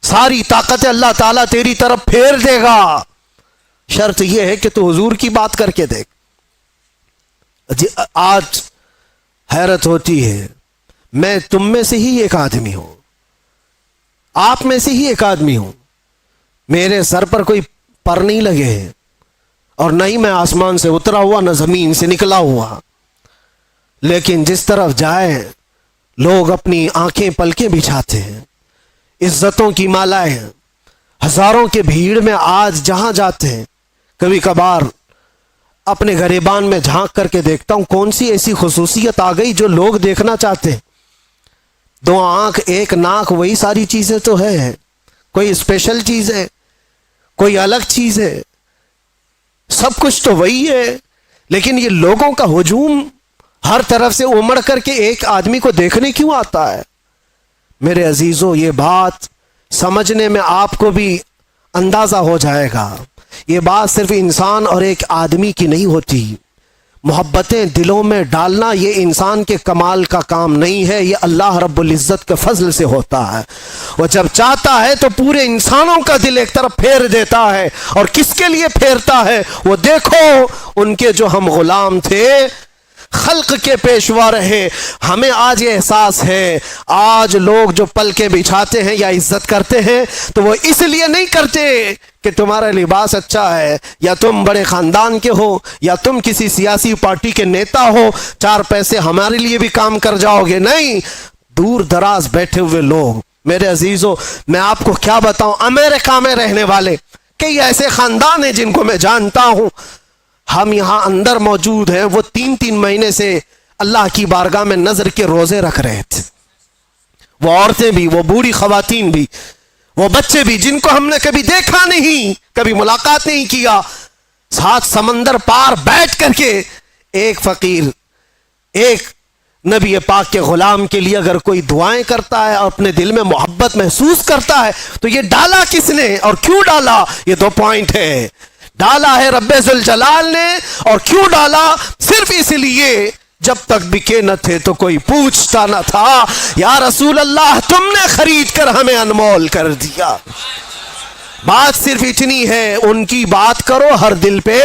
ساری طاقت اللہ تعالیٰ تیری طرف پھیر دے گا. شرط یہ ہے کہ تو حضور کی بات کر کے دیکھ. آج حیرت ہوتی ہے، میں تم میں سے ہی ایک آدمی ہوں، آپ میں سے ہی ایک آدمی ہوں. میرے سر پر کوئی پر نہیں لگے ہیں، اور نہ ہی میں آسمان سے اترا ہوا، نہ زمین سے نکلا ہوا. لیکن جس طرف جائیں لوگ اپنی آنکھیں پلکیں بچھاتے ہیں، عزتوں کی مالائیں، ہزاروں کے بھیڑ میں آج جہاں جاتے ہیں، کبھی کبھار اپنے گریبان میں جھانک کر کے دیکھتا ہوں کون سی ایسی خصوصیت آ گئی جو لوگ دیکھنا چاہتے ہیں. 2 آنکھ 1 ناک، وہی ساری چیزیں تو ہے. کوئی اسپیشل چیز ہے؟ کوئی الگ چیز ہے؟ سب کچھ تو وہی ہے. لیکن یہ لوگوں کا ہجوم ہر طرف سے امڑ کر کے ایک آدمی کو دیکھنے کیوں آتا ہے؟ میرے عزیزوں، یہ بات سمجھنے میں آپ کو بھی اندازہ ہو جائے گا. یہ بات صرف انسان اور ایک آدمی کی نہیں ہوتی. محبتیں دلوں میں ڈالنا یہ انسان کے کمال کا کام نہیں ہے، یہ اللہ رب العزت کے فضل سے ہوتا ہے. وہ جب چاہتا ہے تو پورے انسانوں کا دل ایک طرف پھیر دیتا ہے. اور کس کے لیے پھیرتا ہے؟ وہ دیکھو، ان کے جو ہم غلام تھے، خلق کے پیشوا رہے. ہمیں آج یہ احساس ہے، آج لوگ جو پلکیں بچھاتے ہیں یا عزت کرتے ہیں تو وہ اس لیے نہیں کرتے کہ تمہارا لباس اچھا ہے، یا تم بڑے خاندان کے ہو، یا تم کسی سیاسی پارٹی کے نیتا ہو، 4 پیسے ہمارے لیے بھی کام کر جاؤ گے. نہیں، دور دراز بیٹھے ہوئے لوگ. میرے عزیزوں، میں آپ کو کیا بتاؤں، امریکہ میں رہنے والے کئی ایسے خاندان ہیں جن کو میں جانتا ہوں. ہم یہاں اندر موجود ہیں، وہ 3 مہینے سے اللہ کی بارگاہ میں نظر کے روزے رکھ رہے تھے. وہ عورتیں بھی، وہ بوڑھی خواتین بھی، وہ بچے بھی، جن کو ہم نے کبھی دیکھا نہیں، کبھی ملاقات نہیں کیا. 7 سمندر پار بیٹھ کر کے ایک فقیر، ایک نبی پاک کے غلام کے لیے اگر کوئی دعائیں کرتا ہے اور اپنے دل میں محبت محسوس کرتا ہے تو یہ ڈالا کس نے اور کیوں ڈالا؟ یہ 2 پوائنٹ ہے. ڈالا ہے رب ذوالجلال نے، اور کیوں ڈالا؟ صرف اس لیے جب تک بکے نہ تھے تو کوئی پوچھتا نہ تھا، یا رسول اللہ تم نے خرید کر ہمیں انمول کر دیا. بات صرف اتنی ہے، ان کی بات کرو، ہر دل پہ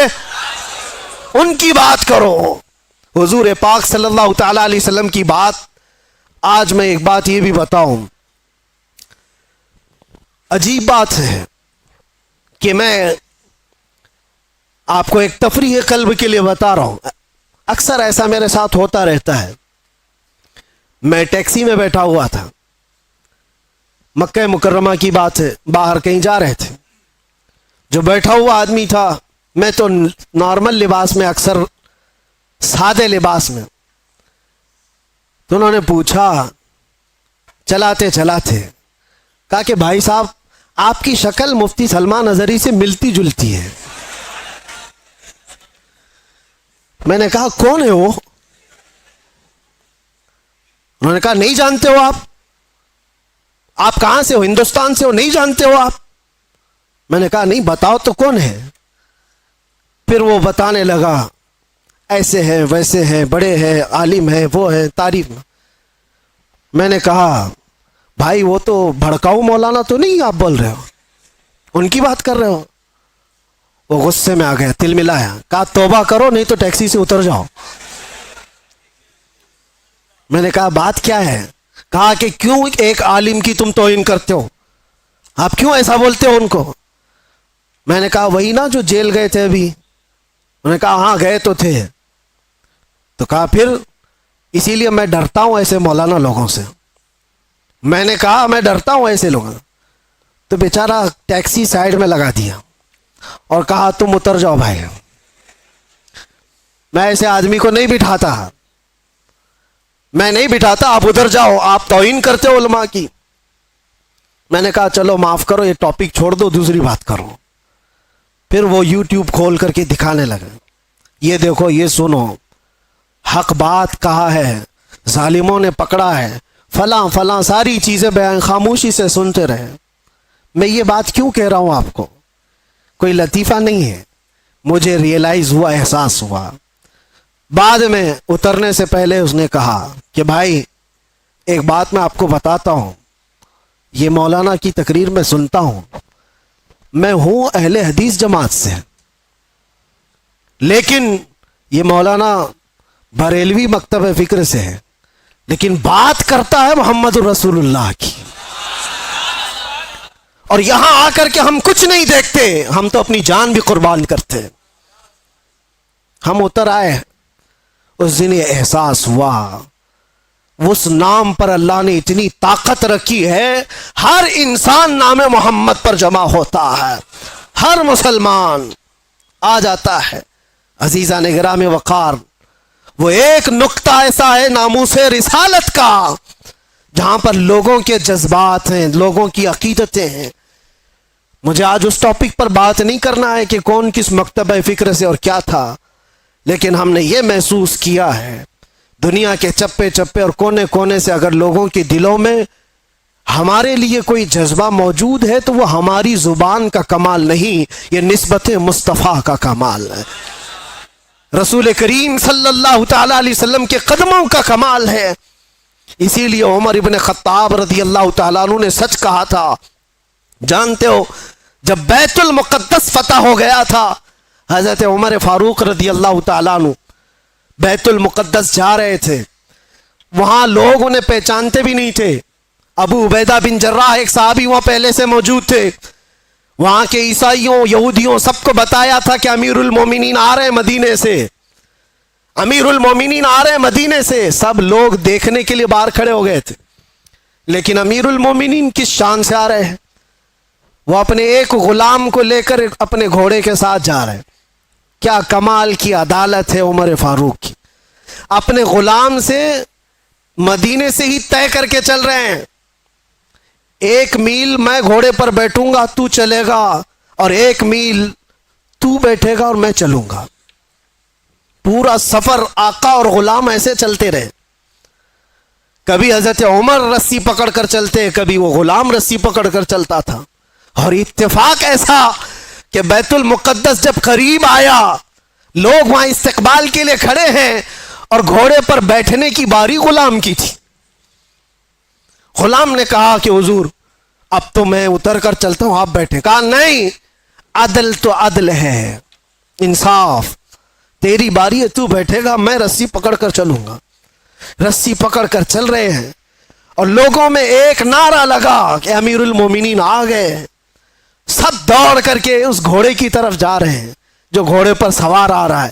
ان کی بات کرو. حضور پاک صلی اللہ تعالی علیہ وسلم کی بات. آج میں ایک بات یہ بھی بتاؤں، عجیب بات ہے کہ میں آپ کو ایک تفریح قلب کے لیے بتا رہا ہوں. اکثر ایسا میرے ساتھ ہوتا رہتا ہے. میں ٹیکسی میں بیٹھا ہوا تھا, مکہ مکرمہ کی بات ہے, باہر کہیں جا رہے تھے. جو بیٹھا ہوا آدمی تھا, میں تو نارمل لباس میں, اکثر سادے لباس میں, تو انہوں نے پوچھا چلاتے چلاتے, کہا کہ بھائی صاحب آپ کی شکل مفتی سلمان اظہری سے ملتی جلتی ہے. میں نے کہا کون ہے وہ؟ انہوں نے کہا نہیں جانتے ہو آپ کہاں سے ہو؟ ہندوستان سے ہو, نہیں جانتے ہو آپ؟ میں نے کہا نہیں, بتاؤ تو کون ہے. پھر وہ بتانے لگا ایسے ہیں ویسے ہیں, بڑے ہیں, عالم ہیں, وہ ہیں, تعریف. میں نے کہا بھائی وہ تو بھڑکاؤ مولانا تو نہیں آپ بول رہے ہو, ان کی بات کر رہے ہو؟ وہ غصے میں آ گیا, تل ملایا, کہا توبہ کرو نہیں تو ٹیکسی سے اتر جاؤ. میں نے کہا بات کیا ہے؟ کہا کہ کیوں ایک عالم کی تم توہین کرتے ہو, آپ کیوں ایسا بولتے ہو ان کو؟ میں نے کہا وہی نا جو جیل گئے تھے ابھی. انہوں نے کہا ہاں گئے تو تھے. تو کہا پھر اسی لیے میں ڈرتا ہوں ایسے مولانا لوگوں سے. میں نے کہا میں ڈرتا ہوں ایسے لوگوں سے. تو بیچارہ ٹیکسی سائیڈ میں لگا دیا اور کہا تم اتر جاؤ بھائی. میں ایسے آدمی کو نہیں بٹھاتا, میں نہیں بٹھاتا, آپ ادھر جاؤ, آپ توہین کرتے ہو علماء کی. میں نے کہا چلو معاف کرو, یہ ٹاپک چھوڑ دو, دوسری بات کرو. پھر وہ یوٹیوب کھول کر کے دکھانے لگے, یہ دیکھو, یہ سنو, حق بات کہا ہے, ظالموں نے پکڑا ہے, فلاں فلاں ساری چیزیں بیان, خاموشی سے سنتے رہے. میں یہ بات کیوں کہہ رہا ہوں آپ کو؟ کوئی لطیفہ نہیں ہے, مجھے ریئلائز ہوا, احساس ہوا. بعد میں اترنے سے پہلے اس نے کہا کہ بھائی ایک بات میں آپ کو بتاتا ہوں, یہ مولانا کی تقریر میں سنتا ہوں, میں ہوں اہل حدیث جماعت سے, لیکن یہ مولانا بریلوی مکتب فکر سے ہے, لیکن بات کرتا ہے محمد رسول اللہ کی. اور یہاں آ کر کے ہم کچھ نہیں دیکھتے, ہم تو اپنی جان بھی قربان کرتے. ہم اتر آئے, اس دن یہ احساس ہوا, اس نام پر اللہ نے اتنی طاقت رکھی ہے, ہر انسان نام محمد پر جمع ہوتا ہے, ہر مسلمان آ جاتا ہے. عزیزان گرام وقار, وہ ایک نقطہ ایسا ہے ناموس رسالت کا, جہاں پر لوگوں کے جذبات ہیں, لوگوں کی عقیدتیں ہیں. مجھے آج اس ٹاپک پر بات نہیں کرنا ہے کہ کون کس مکتبہ فکر سے اور کیا تھا, لیکن ہم نے یہ محسوس کیا ہے دنیا کے چپے چپے اور کونے کونے سے اگر لوگوں کے دلوں میں ہمارے لیے کوئی جذبہ موجود ہے تو وہ ہماری زبان کا کمال نہیں, یہ نسبت مصطفیٰ کا کمال ہے, رسول کریم صلی اللہ تعالی علیہ وسلم کے قدموں کا کمال ہے. اسی لیے عمر ابن خطاب رضی اللہ تعالیٰ عنہ نے سچ کہا تھا. جانتے ہو جب بیت المقدس فتح ہو گیا تھا, حضرت عمر فاروق رضی اللہ تعالیٰ عنہ بیت المقدس جا رہے تھے, وہاں لوگ انہیں پہچانتے بھی نہیں تھے. ابو عبیدہ بن جراح ایک صحابی وہاں پہلے سے موجود تھے, وہاں کے عیسائیوں یہودیوں سب کو بتایا تھا کہ امیر المومنین آ رہے ہیں مدینے سے, امیر المومنین آ رہے ہیں مدینے سے. سب لوگ دیکھنے کے لیے باہر کھڑے ہو گئے تھے, لیکن امیر المومنین کس شان سے آ رہے ہیں؟ وہ اپنے ایک غلام کو لے کر اپنے گھوڑے کے ساتھ جا رہے ہیں. کیا کمال کی عدالت ہے عمر فاروق کی, اپنے غلام سے مدینے سے ہی طے کر کے چل رہے ہیں, 1 میل میں گھوڑے پر بیٹھوں گا تو چلے گا, اور 1 میل تو بیٹھے گا اور میں چلوں گا. پورا سفر آقا اور غلام ایسے چلتے رہے. کبھی حضرت عمر رسی پکڑ کر چلتے, کبھی وہ غلام رسی پکڑ کر چلتا تھا. اور اتفاق ایسا کہ بیت المقدس جب قریب آیا, لوگ وہاں استقبال کے لیے کھڑے ہیں, اور گھوڑے پر بیٹھنے کی باری غلام کی تھی. غلام نے کہا کہ حضور اب تو میں اتر کر چلتا ہوں, آپ بیٹھے. کہا نہیں, عدل تو عدل ہے, انصاف, تیری باری ہے تو بیٹھے گا, میں رسی پکڑ کر چلوں گا. رسی پکڑ کر چل رہے ہیں, اور لوگوں میں ایک نعرہ لگا کہ امیر المومنین آ گئے. سب دوڑ کر کے اس گھوڑے کی طرف جا رہے ہیں جو گھوڑے پر سوار آ رہا ہے,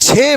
6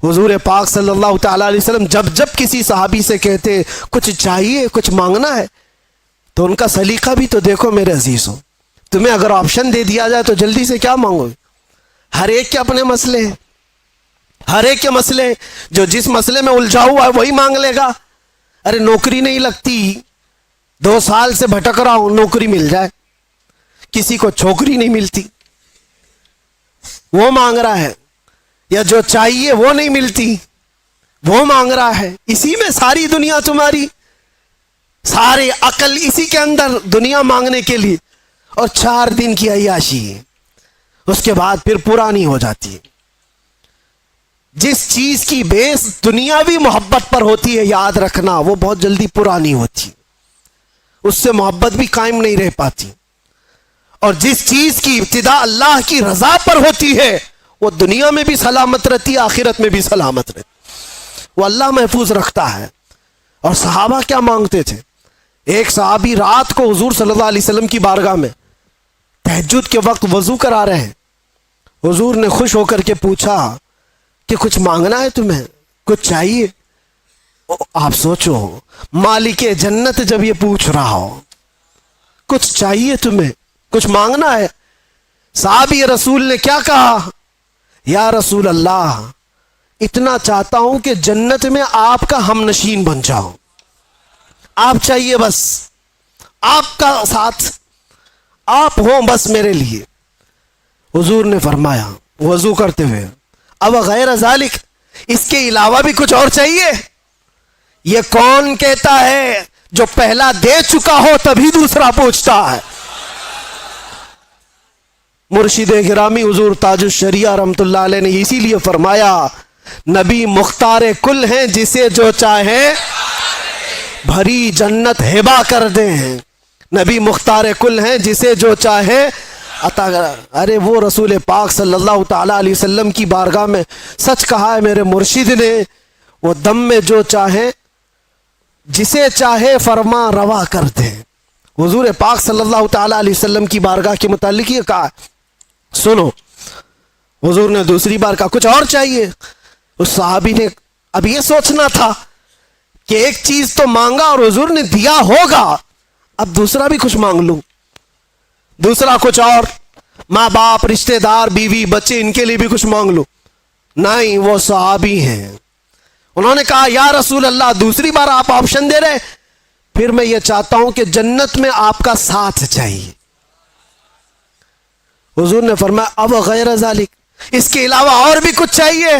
حضور پاک صلی اللہ تعالیٰ علیہ وسلم جب کسی صحابی سے کہتے کچھ چاہیے کچھ مانگنا ہے تو ان کا سلیقہ بھی تو دیکھو میرے عزیزوں. تمہیں اگر آپشن دے دیا جائے تو جلدی سے کیا مانگو گے؟ ہر ایک کے اپنے مسئلے ہیں, ہر ایک کے مسئلے ہیں. جو جس مسئلے میں الجھا ہوا ہے وہی مانگ لے گا. ارے نوکری نہیں لگتی, 2 سال سے بھٹک رہا ہوں, نوکری مل جائے. کسی کو چھوکری نہیں ملتی وہ مانگ رہا ہے, یا جو چاہیے وہ نہیں ملتی وہ مانگ رہا ہے. اسی میں ساری دنیا تمہاری, سارے عقل اسی کے اندر دنیا مانگنے کے لیے. اور 4 دن کی عیاشی ہے, اس کے بعد پھر پرانی ہو جاتی ہے. جس چیز کی بیس دنیاوی محبت پر ہوتی ہے یاد رکھنا وہ بہت جلدی پرانی ہوتی, اس سے محبت بھی قائم نہیں رہ پاتی. اور جس چیز کی ابتدا اللہ کی رضا پر ہوتی ہے وہ دنیا میں بھی سلامت رہتی ہے, آخرت میں بھی سلامت رہتی, وہ اللہ محفوظ رکھتا ہے. اور صحابہ کیا مانگتے تھے؟ ایک صحابی رات کو حضور صلی اللہ علیہ وسلم کی بارگاہ میں تہجد کے وقت وضو کرا رہے ہیں. حضور نے خوش ہو کر کے پوچھا کہ کچھ مانگنا ہے تمہیں, کچھ چاہیے؟ آپ سوچو, مالک جنت جب یہ پوچھ رہا ہو کچھ چاہیے تمہیں, کچھ مانگنا ہے. صحابی رسول نے کیا کہا؟ یا رسول اللہ, اتنا چاہتا ہوں کہ جنت میں آپ کا ہم نشین بن جاؤں. آپ چاہیے بس, آپ کا ساتھ آپ ہوں بس میرے لیے. حضور نے فرمایا وضو کرتے ہوئے, اب غیر ذالک, اس کے علاوہ بھی کچھ اور چاہیے؟ یہ کون کہتا ہے جو پہلا دے چکا ہو تبھی دوسرا پوچھتا ہے. مرشد گرامی حضور تاج الشریعہ رحمت اللہ علیہ نے اسی لیے فرمایا نبی مختار کل ہیں, جسے جو چاہے بھری جنت ہبا کر دیں. نبی مختار کل ہیں, جسے جو چاہے عطا کر. ارے وہ رسول پاک صلی اللہ تعالیٰ علیہ وسلم کی بارگاہ میں سچ کہا ہے میرے مرشد نے, وہ دم میں جو چاہے جسے چاہے فرما روا کر دیں. حضور پاک صلی اللہ تعالیٰ علیہ وسلم کی بارگاہ کے متعلق یہ کہا. سنو, حضور نے دوسری بار کہا کچھ اور چاہیے. اس صحابی نے اب یہ سوچنا تھا کہ ایک چیز تو مانگا اور حضور نے دیا ہوگا, اب دوسرا بھی کچھ مانگ لوں, دوسرا کچھ اور, ماں باپ رشتہ دار بیوی بچے ان کے لیے بھی کچھ مانگ لوں. نہیں, وہ صحابی ہیں, انہوں نے کہا یا رسول اللہ دوسری بار آپ آپشن دے رہے, پھر میں یہ چاہتا ہوں کہ جنت میں آپ کا ساتھ چاہیے. حضور نے فرمایا اب غیر ذالک, اس کے علاوہ اور بھی کچھ چاہیے؟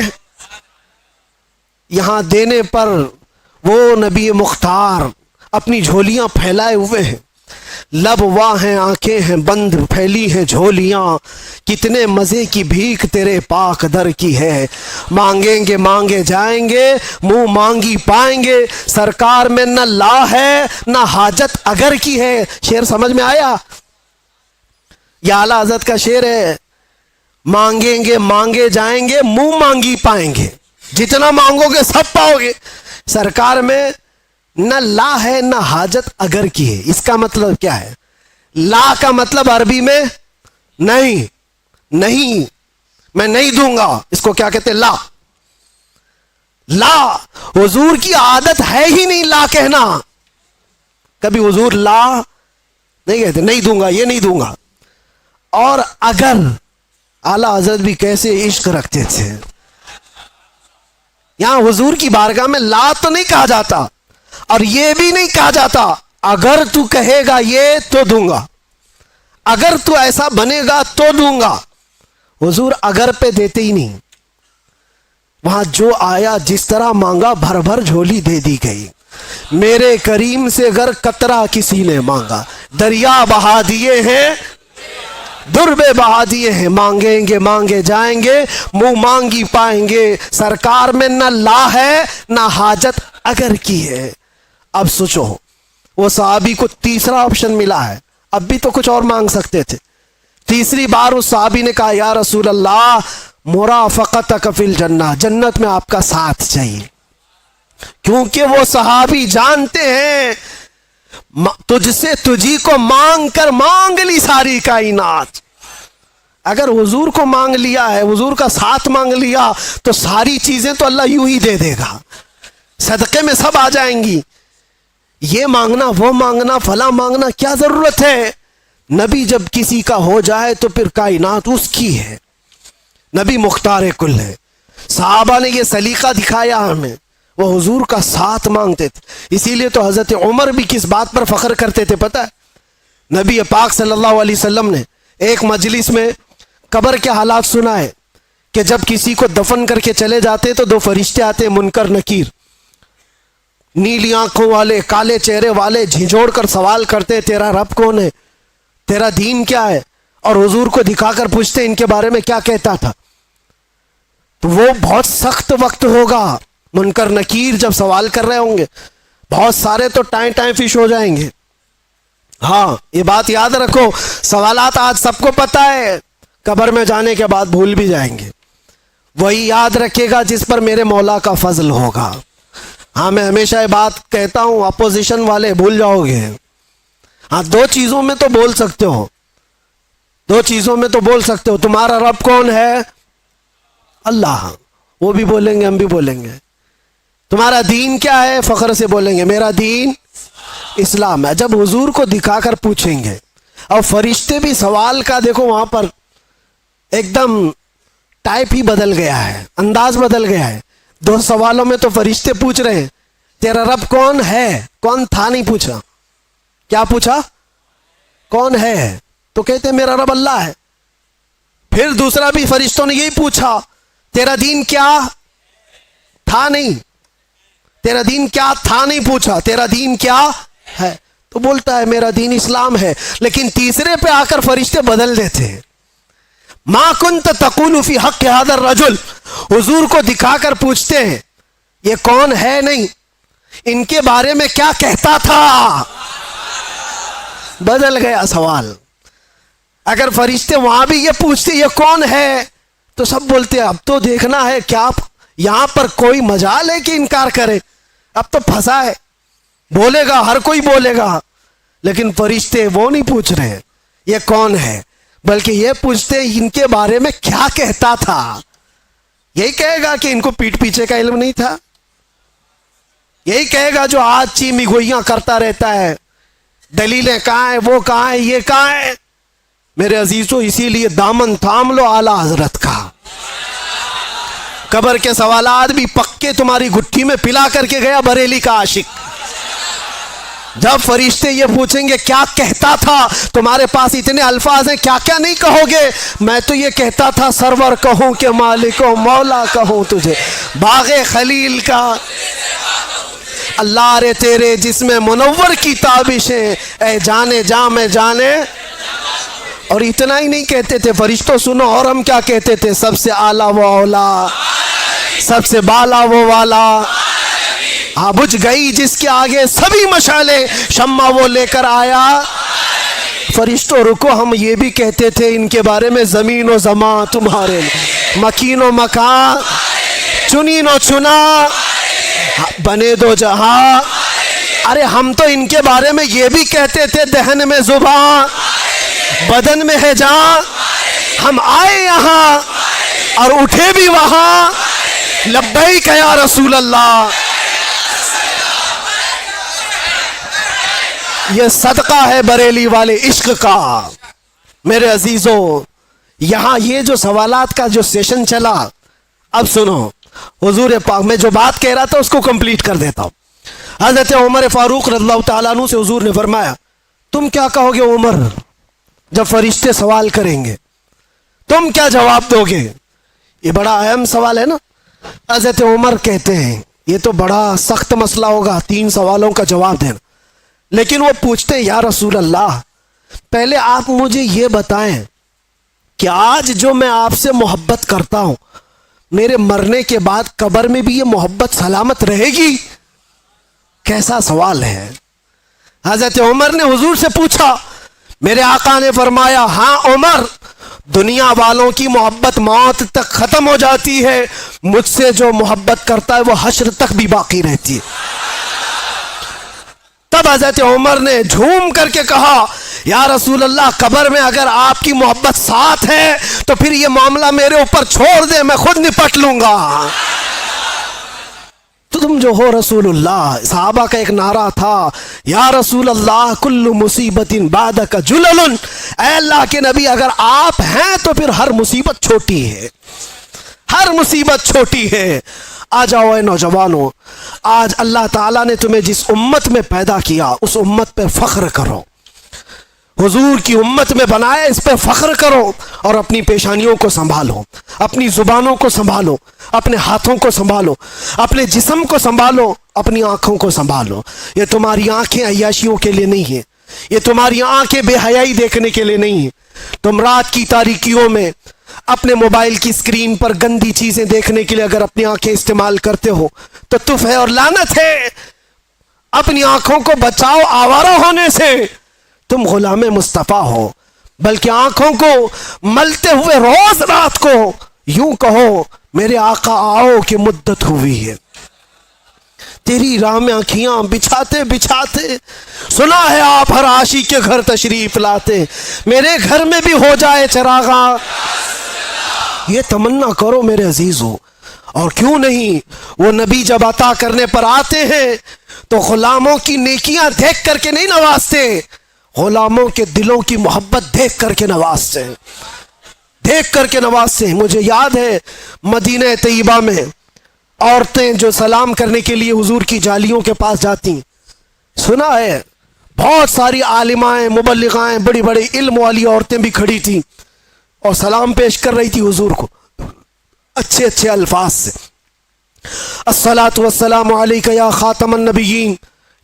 یہاں دینے پر وہ نبی مختار اپنی جھولیاں پھیلائے ہوئے ہیں, لب واہ ہیں, آنکھیں ہیں بند, پھیلی ہیں جھولیاں, کتنے مزے کی بھیک تیرے پاک در کی ہے. مانگیں گے مانگے جائیں گے, منہ مانگی پائیں گے, سرکار میں نہ لا ہے نہ حاجت اگر کی ہے. شعر سمجھ میں آیا؟ یہ اعلیٰ حضرت کا شعر ہے, مانگیں گے مانگے جائیں گے, منہ مانگی پائیں گے, جتنا مانگو گے سب پاؤ گے. سرکار میں نہ لا ہے نہ حاجت اگر کی ہے. اس کا مطلب کیا ہے؟ لا کا مطلب عربی میں نہیں, نہیں میں نہیں دوں گا, اس کو کیا کہتے ہیں؟ لا. لا حضور کی عادت ہے ہی نہیں لا کہنا, کبھی حضور لا نہیں کہتے, نہیں دوں گا, یہ نہیں دوں گا. اور اگر, اعلیٰ حضرت بھی کیسے عشق رکھتے تھے, یہاں حضور کی بارگاہ میں لا تو نہیں کہا جاتا اور یہ بھی نہیں کہا جاتا اگر تو کہے گا یہ تو دوں گا, اگر تو ایسا بنے گا تو دوں گا. حضور اگر پہ دیتے ہی نہیں, وہاں جو آیا جس طرح مانگا بھر بھر جھولی دے دی گئی. میرے کریم سے اگر قطرہ کسی نے مانگا, دریا بہا دیے ہیں دربے بہا دیے ہیں. مانگیں گے مانگے جائیں گے, منہ مانگی پائیں گے. سرکار میں نہ لا ہے نہ حاجت اگر کی ہے. اب سوچو, وہ صحابی کو تیسرا آپشن ملا ہے, اب بھی تو کچھ اور مانگ سکتے تھے. تیسری بار اس صحابی نے کہا یا رسول اللہ مرافقتک فی الجنہ, جنت میں آپ کا ساتھ چاہیے. کیونکہ وہ صحابی جانتے ہیں تجھ سے تجھی کو مانگ کر مانگ لی ساری کائنات. اگر حضور کو مانگ لیا ہے, حضور کا ساتھ مانگ لیا, تو ساری چیزیں تو اللہ یوں ہی دے دے گا, صدقے میں سب آ جائیں گی. یہ مانگنا وہ مانگنا فلاں مانگنا کیا ضرورت ہے؟ نبی جب کسی کا ہو جائے تو پھر کائنات اس کی ہے, نبی مختار کل ہے. صحابہ نے یہ سلیقہ دکھایا ہمیں, وہ حضور کا ساتھ مانگتے تھے. اسی لیے تو حضرت عمر بھی کس بات پر فخر کرتے تھے پتہ ہے؟ نبی پاک صلی اللہ علیہ وسلم نے ایک مجلس میں قبر کے حالات سنائے کہ جب کسی کو دفن کر کے چلے جاتے تو دو فرشتے آتے, منکر نکیر, نیلی آنکھوں والے, کالے چہرے والے, جھنجھوڑ کر سوال کرتے تیرا رب کون ہے, تیرا دین کیا ہے, اور حضور کو دکھا کر پوچھتے ان کے بارے میں کیا کہتا تھا. تو وہ بہت سخت وقت ہوگا, منکر نکیر جب سوال کر رہے ہوں گے, بہت سارے تو ٹائم فش ہو جائیں گے. ہاں یہ بات یاد رکھو, سوالات آج سب کو پتہ ہے, قبر میں جانے کے بعد بھول بھی جائیں گے. وہی یاد رکھے گا جس پر میرے مولا کا فضل ہوگا. ہاں میں ہمیشہ یہ بات کہتا ہوں, اپوزیشن والے بھول جاؤ گے. ہاں دو چیزوں میں تو بول سکتے ہو, دو چیزوں میں تو بول سکتے ہو, تمہارا رب کون ہے؟ اللہ, وہ بھی بولیں گے ہم بھی بولیں گے. تمہارا دین کیا ہے؟ فخر سے بولیں گے میرا دین اسلام ہے. جب حضور کو دکھا کر پوچھیں گے, اور فرشتے بھی سوال کا دیکھو وہاں پر ایک دم ٹائپ ہی بدل گیا ہے, انداز بدل گیا ہے. دو سوالوں میں تو فرشتے پوچھ رہے ہیں تیرا رب کون ہے, کون تھا نہیں پوچھا. کیا پوچھا؟ کون ہے, تو کہتے میرا رب اللہ ہے. پھر دوسرا بھی فرشتوں نے یہی پوچھا تیرا دین کیا تھا, نہیں تیرا دین کیا تھا نہیں پوچھا, تیرا دین کیا ہے, تو بولتا ہے میرا دین اسلام ہے. لیکن تیسرے پہ آ کر فرشتے بدل دیتے ہیں. ما کنت تقول فی حق هذا الرجل, حضور کو دکھا کر پوچھتے ہیں یہ کون ہے, نہیں ان کے بارے میں کیا کہتا تھا. بدل گیا سوال. اگر فرشتے وہاں بھی یہ پوچھتے یہ کون ہے, تو سب بولتے اب تو دیکھنا ہے کیا یہاں پر کوئی مجال ہے کہ انکار کرے, اب تو پھنسا ہے, بولے گا ہر کوئی بولے گا. لیکن فرشتے وہ نہیں پوچھ رہے یہ کون ہے, بلکہ یہ پوچھتے ان کے بارے میں کیا کہتا تھا. یہی کہے گا کہ ان کو پیٹ پیچھے کا علم نہیں تھا, یہی کہے گا جو آج چیمی گوئیاں کرتا رہتا ہے دلیلیں کہاں ہیں, وہ کہاں ہیں, یہ کہاں ہیں. میرے عزیزوں اسی لیے دامن تھام لو اعلیٰ حضرت کا. قبر کے سوالات بھی پکے تمہاری گٹھی میں پلا کر کے گیا بریلی کا عاشق. جب فرشتے یہ پوچھیں گے کیا کہتا تھا, تمہارے پاس اتنے الفاظ ہیں کیا کیا نہیں کہو گے. میں تو یہ کہتا تھا سرور کہوں کہ مالک و مولا کہوں تجھے, باغ خلیل کا اللہ رے تیرے جس میں منور کی تابشیں, اے جانے جاں میں جانے. اور اتنا ہی نہیں کہتے تھے فرشتوں سنو, اور ہم کیا کہتے تھے, سب سے اعلیٰ وہ اولا, سب سے بالا وہ والا. ہاں بجھ گئی جس کے آگے سبھی مشالیں, شمع وہ لے کر آیا. فرشتوں رکو, ہم یہ بھی کہتے تھے ان کے بارے میں زمین و زمان تمہارے, مکین و مکان, چنین و چنا, بنے دو جہاں. ارے ہم تو ان کے بارے میں یہ بھی کہتے تھے دہن میں زبان, بدن میں ہے جان. ہم آئے یہاں اور اٹھے بھی وہاں, لبیک یا رسول اللہ. یہ صدقہ ہے بریلی والے عشق کا. میرے عزیزوں یہاں یہ جو سوالات کا جو سیشن چلا, اب سنو حضور پاک, میں جو بات کہہ رہا تھا اس کو کمپلیٹ کر دیتا ہوں. حضرت عمر فاروق رضی اللہ تعالیٰ عنہ سے حضور نے فرمایا تم کیا کہو گے عمر, جب فرشتے سوال کریں گے تم کیا جواب دو گے. یہ بڑا اہم سوال ہے نا. حضرت عمر کہتے ہیں یہ تو بڑا سخت مسئلہ ہوگا 3 سوالوں کا جواب دینا. لیکن وہ پوچھتے ہیں یا رسول اللہ پہلے آپ مجھے یہ بتائیں کہ آج جو میں آپ سے محبت کرتا ہوں میرے مرنے کے بعد قبر میں بھی یہ محبت سلامت رہے گی. کیسا سوال ہے. حضرت عمر نے حضور سے پوچھا, میرے آقا نے فرمایا ہاں عمر, دنیا والوں کی محبت موت تک ختم ہو جاتی ہے, مجھ سے جو محبت کرتا ہے وہ حشر تک بھی باقی رہتی ہے. تب حضرت عمر نے جھوم کر کے کہا یا رسول اللہ قبر میں اگر آپ کی محبت ساتھ ہے تو پھر یہ معاملہ میرے اوپر چھوڑ دے، میں خود نپٹ لوں گا۔ تو تم جو ہو رسول اللہ، صحابہ کا ایک نعرہ تھا، یا رسول اللہ کل مصیبت بعدک جلل، اے اللہ کے نبی اگر آپ ہیں تو پھر ہر مصیبت چھوٹی ہے، ہر مصیبت چھوٹی ہے۔ آ جاؤ اے نوجوانوں، آج اللہ تعالیٰ نے تمہیں جس امت میں پیدا کیا اس امت پہ فخر کرو، حضور کی امت میں بنائے اس پہ فخر کرو، اور اپنی پیشانیوں کو سنبھالو، اپنی زبانوں کو سنبھالو، اپنے ہاتھوں کو سنبھالو، اپنے جسم کو سنبھالو، اپنی آنکھوں کو سنبھالو۔ یہ تمہاری آنکھیں عیاشیوں کے لیے نہیں ہیں، یہ تمہاری آنکھیں بے حیائی دیکھنے کے لیے نہیں ہیں۔ تم رات کی تاریکیوں میں اپنے موبائل کی اسکرین پر گندی چیزیں دیکھنے کے لیے اگر اپنی آنکھیں استعمال کرتے ہو تو تف ہے اور لعنت ہے۔ اپنی آنکھوں کو بچاؤ آوارہ ہونے سے، تم غلام مصطفیٰ ہو، بلکہ آنکھوں کو ملتے ہوئے روز رات کو یوں کہو میرے آقا آؤ کہ مدت ہوئی ہے۔ تیری راہ میں آنکھیاں بچھاتے بچھاتے سنا ہے آپ ہر عاشق کے گھر تشریف لاتے، میرے گھر میں بھی ہو جائے چراغاں، یہ تمنا کرو میرے عزیزو۔ اور کیوں نہیں، وہ نبی جب عطا کرنے پر آتے ہیں تو غلاموں کی نیکیاں دیکھ کر کے نہیں نوازتے، غلاموں کے دلوں کی محبت دیکھ کر کے نوازتے ہیں، دیکھ کر کے نوازتے ہیں۔ مجھے یاد ہے مدینہ طیبہ میں عورتیں جو سلام کرنے کے لیے حضور کی جالیوں کے پاس جاتی، سنا ہے بہت ساری عالمائیں مبلغائیں بڑی بڑی علم والی عورتیں بھی کھڑی تھیں اور سلام پیش کر رہی تھی حضور کو اچھے اچھے الفاظ سے، الصلاۃ والسلام علیک یا خاتم النبیین،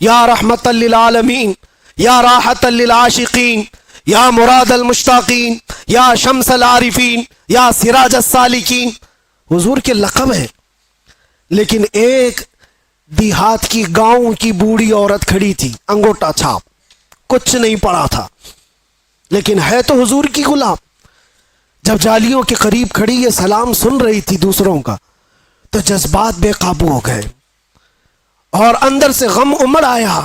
یا رحمت للعالمین، یا راحت للعاشقین، یا مراد المشتاقین، یا شمس العارفین، یا سراج السالکین، حضور کے لقب ہے۔ لیکن ایک دیہات کی گاؤں کی بوڑھی عورت کھڑی تھی، انگوٹا چھاپ، کچھ نہیں پڑا تھا، لیکن ہے تو حضور کی غلام۔ جب جالیوں کے قریب کھڑی یہ سلام سن رہی تھی دوسروں کا تو جذبات بے قابو ہو گئے اور اندر سے غم امڑ آیا،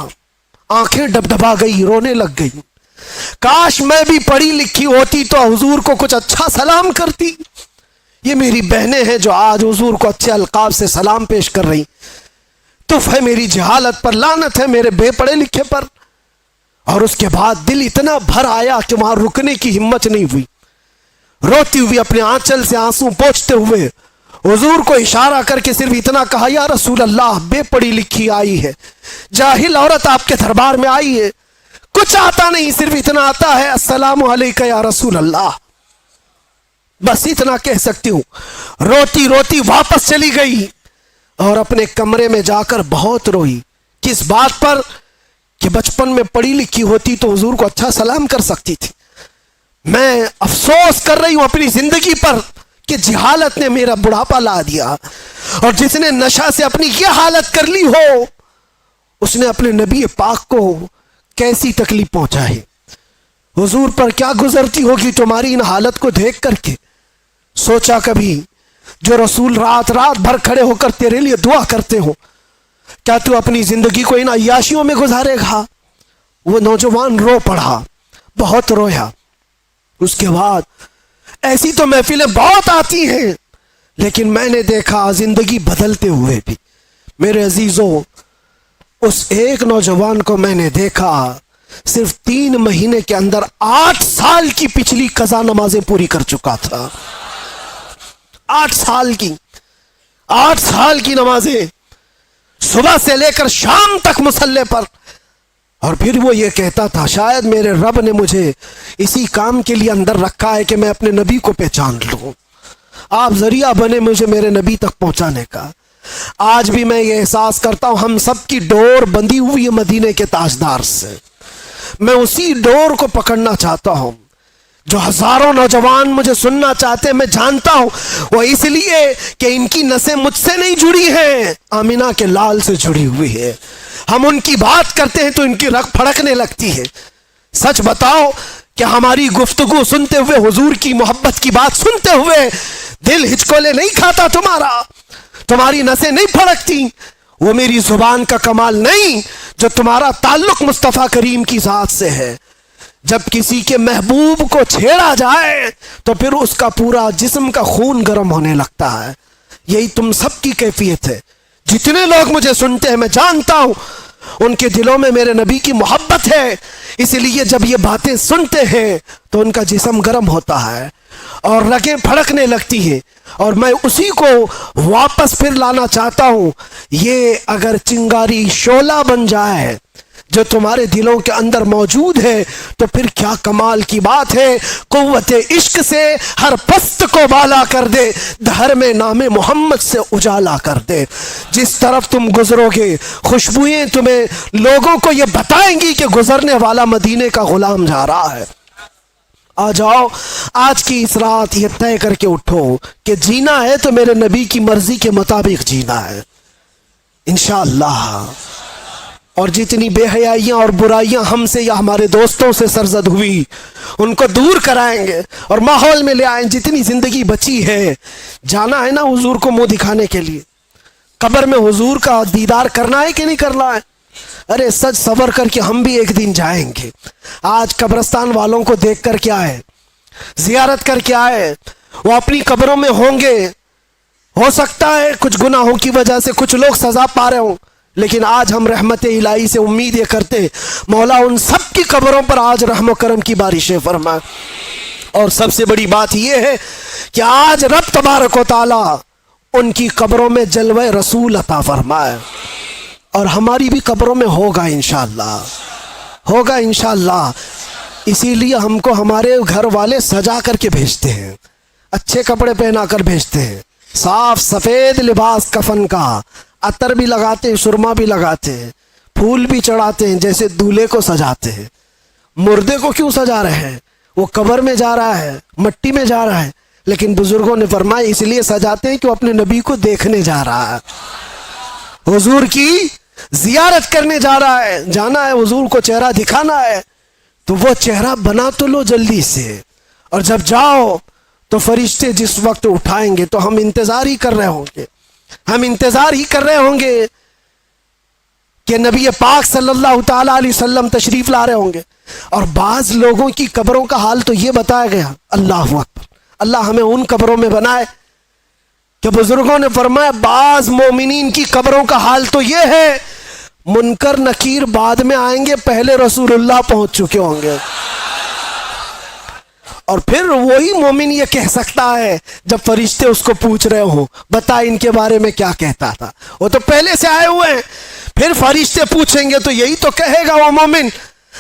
آنکھیں ڈبڈبا گئی، رونے لگ گئی۔ کاش میں بھی پڑھی لکھی ہوتی تو حضور کو کچھ اچھا سلام کرتی۔ یہ میری بہنیں ہیں جو آج حضور کو اچھے القاب سے سلام پیش کر رہی، تف ہے میری جہالت پر، لعنت ہے میرے بے پڑھے لکھے پر۔ اور اس کے بعد دل اتنا بھر آیا کہ وہاں رکنے کی ہمت نہیں ہوئی، روتی ہوئی اپنے آنچل سے آنسو پوچھتے ہوئے حضور کو اشارہ کر کے صرف اتنا کہا، یا رسول اللہ بے پڑھی لکھی آئی ہے، جاہل عورت آپ کے دربار میں آئی ہے، کچھ آتا نہیں، صرف اتنا آتا ہے السلام علیکہ یا رسول اللہ، بس اتنا کہہ سکتی ہوں۔ روتی روتی واپس چلی گئی اور اپنے کمرے میں جا کر بہت روئی، کس بات پر کہ بچپن میں پڑھی لکھی ہوتی تو حضور کو اچھا سلام کر سکتی تھی۔ میں افسوس کر رہی ہوں اپنی زندگی پر کہ جہالت نے میرا بڑھاپا لا دیا، اور جس نے نشہ سے اپنی یہ حالت کر لی ہو اس نے اپنے نبی پاک کو کیسی تکلیف پہنچائی، حضور پر کیا گزرتی ہوگی تمہاری ان حالت کو دیکھ کر کے۔ سوچا کبھی جو رسول رات رات بھر کھڑے ہو کر تیرے لیے دعا کرتے ہو، کیا تو اپنی زندگی کو ان عیاشیوں میں گزارے گا؟ وہ نوجوان رو پڑا، بہت رویا۔ اس کے بعد ایسی تو محفلیں بہت آتی ہیں، لیکن میں نے دیکھا زندگی بدلتے ہوئے بھی۔ میرے عزیزوں، اس ایک نوجوان کو میں نے دیکھا صرف 3 مہینے کے اندر 8 سال کی پچھلی قضا نمازیں پوری کر چکا تھا۔ 8 سال کی نمازیں صبح سے لے کر شام تک مصلی پر، اور پھر وہ یہ کہتا تھا شاید میرے رب نے مجھے اسی کام کے لیے اندر رکھا ہے کہ میں اپنے نبی کو پہچان لوں، آپ ذریعہ بنے مجھے میرے نبی تک پہنچانے کا۔ آج بھی میں یہ احساس کرتا ہوں ہم سب کی ڈور بندھی ہوئی ہے مدینے کے تاجدار سے، میں اسی ڈور کو پکڑنا چاہتا ہوں۔ جو ہزاروں نوجوان مجھے سننا چاہتے ہیں میں جانتا ہوں وہ اس لیے کہ ان کی نسیں مجھ سے نہیں جڑی ہیں، آمینہ کے لال سے جڑی ہوئی ہے۔ ہم ان کی بات کرتے ہیں تو ان کی رگ پھڑکنے لگتی ہے۔ سچ بتاؤ کہ ہماری گفتگو سنتے ہوئے، حضور کی محبت کی بات سنتے ہوئے دل ہچکولے نہیں کھاتا تمہارا؟ تمہاری نسیں نہیں پھڑکتی؟ وہ میری زبان کا کمال نہیں جو تمہارا تعلق مصطفیٰ کریم کی ذات سے ہے۔
جب کسی کے محبوب کو چھیڑا جائے تو پھر اس کا پورا جسم کا خون گرم ہونے لگتا ہے. یہی تم سب کی کیفیت ہے. جتنے لوگ مجھے سنتے ہیں میں جانتا ہوں ان کے دلوں میں میرے نبی کی محبت ہے، اس لیے جب یہ باتیں سنتے ہیں تو ان کا جسم گرم ہوتا ہے اور رگیں پھڑکنے لگتی ہیں. اور میں اسی کو واپس پھر لانا چاہتا ہوں. یہ اگر چنگاری شعلہ بن جائے جو تمہارے دلوں کے اندر موجود ہے تو پھر کیا کمال کی بات ہے. قوت عشق سے ہر پست کو بالا کر دے، دھر میں نام محمد سے اجالا کر دے. جس طرف تم گزرو گے خوشبوئیں تمہیں لوگوں کو یہ بتائیں گی کہ گزرنے والا مدینے کا غلام جا رہا ہے. آ جاؤ آج کی اس رات یہ طے کر کے اٹھو کہ جینا ہے تو میرے نبی کی مرضی کے مطابق جینا ہے انشاءاللہ. اور جتنی بے حیائیاں اور برائیاں ہم سے یا ہمارے دوستوں سے سرزد ہوئی ان کو دور کرائیں گے اور ماحول میں لے آئیں. جتنی زندگی بچی ہے جانا ہے نا حضور کو منہ دکھانے کے لیے. قبر میں حضور کا دیدار کرنا ہے کہ نہیں کرنا ہے؟ ارے سج سور کر کے ہم بھی ایک دن جائیں گے. آج قبرستان والوں کو دیکھ کر کے آئے، زیارت کر کے آئے، وہ اپنی قبروں میں ہوں گے. ہو سکتا ہے کچھ گناہوں کی وجہ سے کچھ لوگ سزا پا رہے ہوں، لیکن آج ہم رحمت الہی سے امید یہ کرتے مولا ان سب کی قبروں پر آج رحم و کرم کی بارشیں فرمائے. اور سب سے بڑی بات یہ ہے کہ آج رب تبارک و تعالی ان کی قبروں میں جلوہ رسول عطا فرمائے. اور ہماری بھی قبروں میں ہوگا انشاءاللہ، ہوگا انشاءاللہ. اسی لیے ہم کو ہمارے گھر والے سجا کر کے بھیجتے ہیں، اچھے کپڑے پہنا کر بھیجتے ہیں، صاف سفید لباس کفن کا، عطر بھی لگاتے ہیں، سرما بھی لگاتے ہیں، پھول بھی چڑھاتے ہیں، جیسے دولہے کو سجاتے ہیں. مردے کو کیوں سجا رہے ہیں؟ وہ قبر میں جا رہا ہے، مٹی میں جا رہا ہے، لیکن بزرگوں نے فرمایا اس لیے سجاتے ہیں کہ وہ اپنے نبی کو دیکھنے جا رہا ہے، حضور کی زیارت کرنے جا رہا ہے. جانا ہے حضور کو چہرہ دکھانا ہے تو وہ چہرہ بنا تو لو جلدی سے. اور جب جاؤ تو فرشتے جس وقت اٹھائیں گے تو ہم انتظار ہی کر رہے ہوں گے، ہم انتظار ہی کر رہے ہوں گے کہ نبی پاک صلی اللہ تعالی علیہ وسلم تشریف لا رہے ہوں گے. اور بعض لوگوں کی قبروں کا حال تو یہ بتایا گیا، اللہ اکبر، اللہ ہمیں ان قبروں میں بنائے کہ بزرگوں نے فرمایا بعض مومنین کی قبروں کا حال تو یہ ہے منکر نکیر بعد میں آئیں گے، پہلے رسول اللہ پہنچ چکے ہوں گے. اور پھر وہی مومن یہ کہہ سکتا ہے جب فرشتے اس کو پوچھ رہے ہوں بتا ان کے بارے میں کیا کہتا تھا، وہ تو پہلے سے آئے ہوئے ہیں. پھر فرشتے پوچھیں گے تو یہی تو کہے گا وہ مومن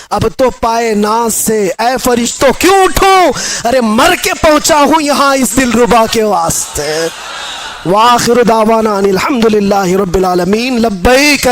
اب تو پائے ناز سے اے فرشتوں کیوں اٹھوں، ارے مر کے پہنچا ہوں یہاں اس دل ربا کے واسطے. وآخر دعوانا ان الحمدللہ رب العالمین. لبیک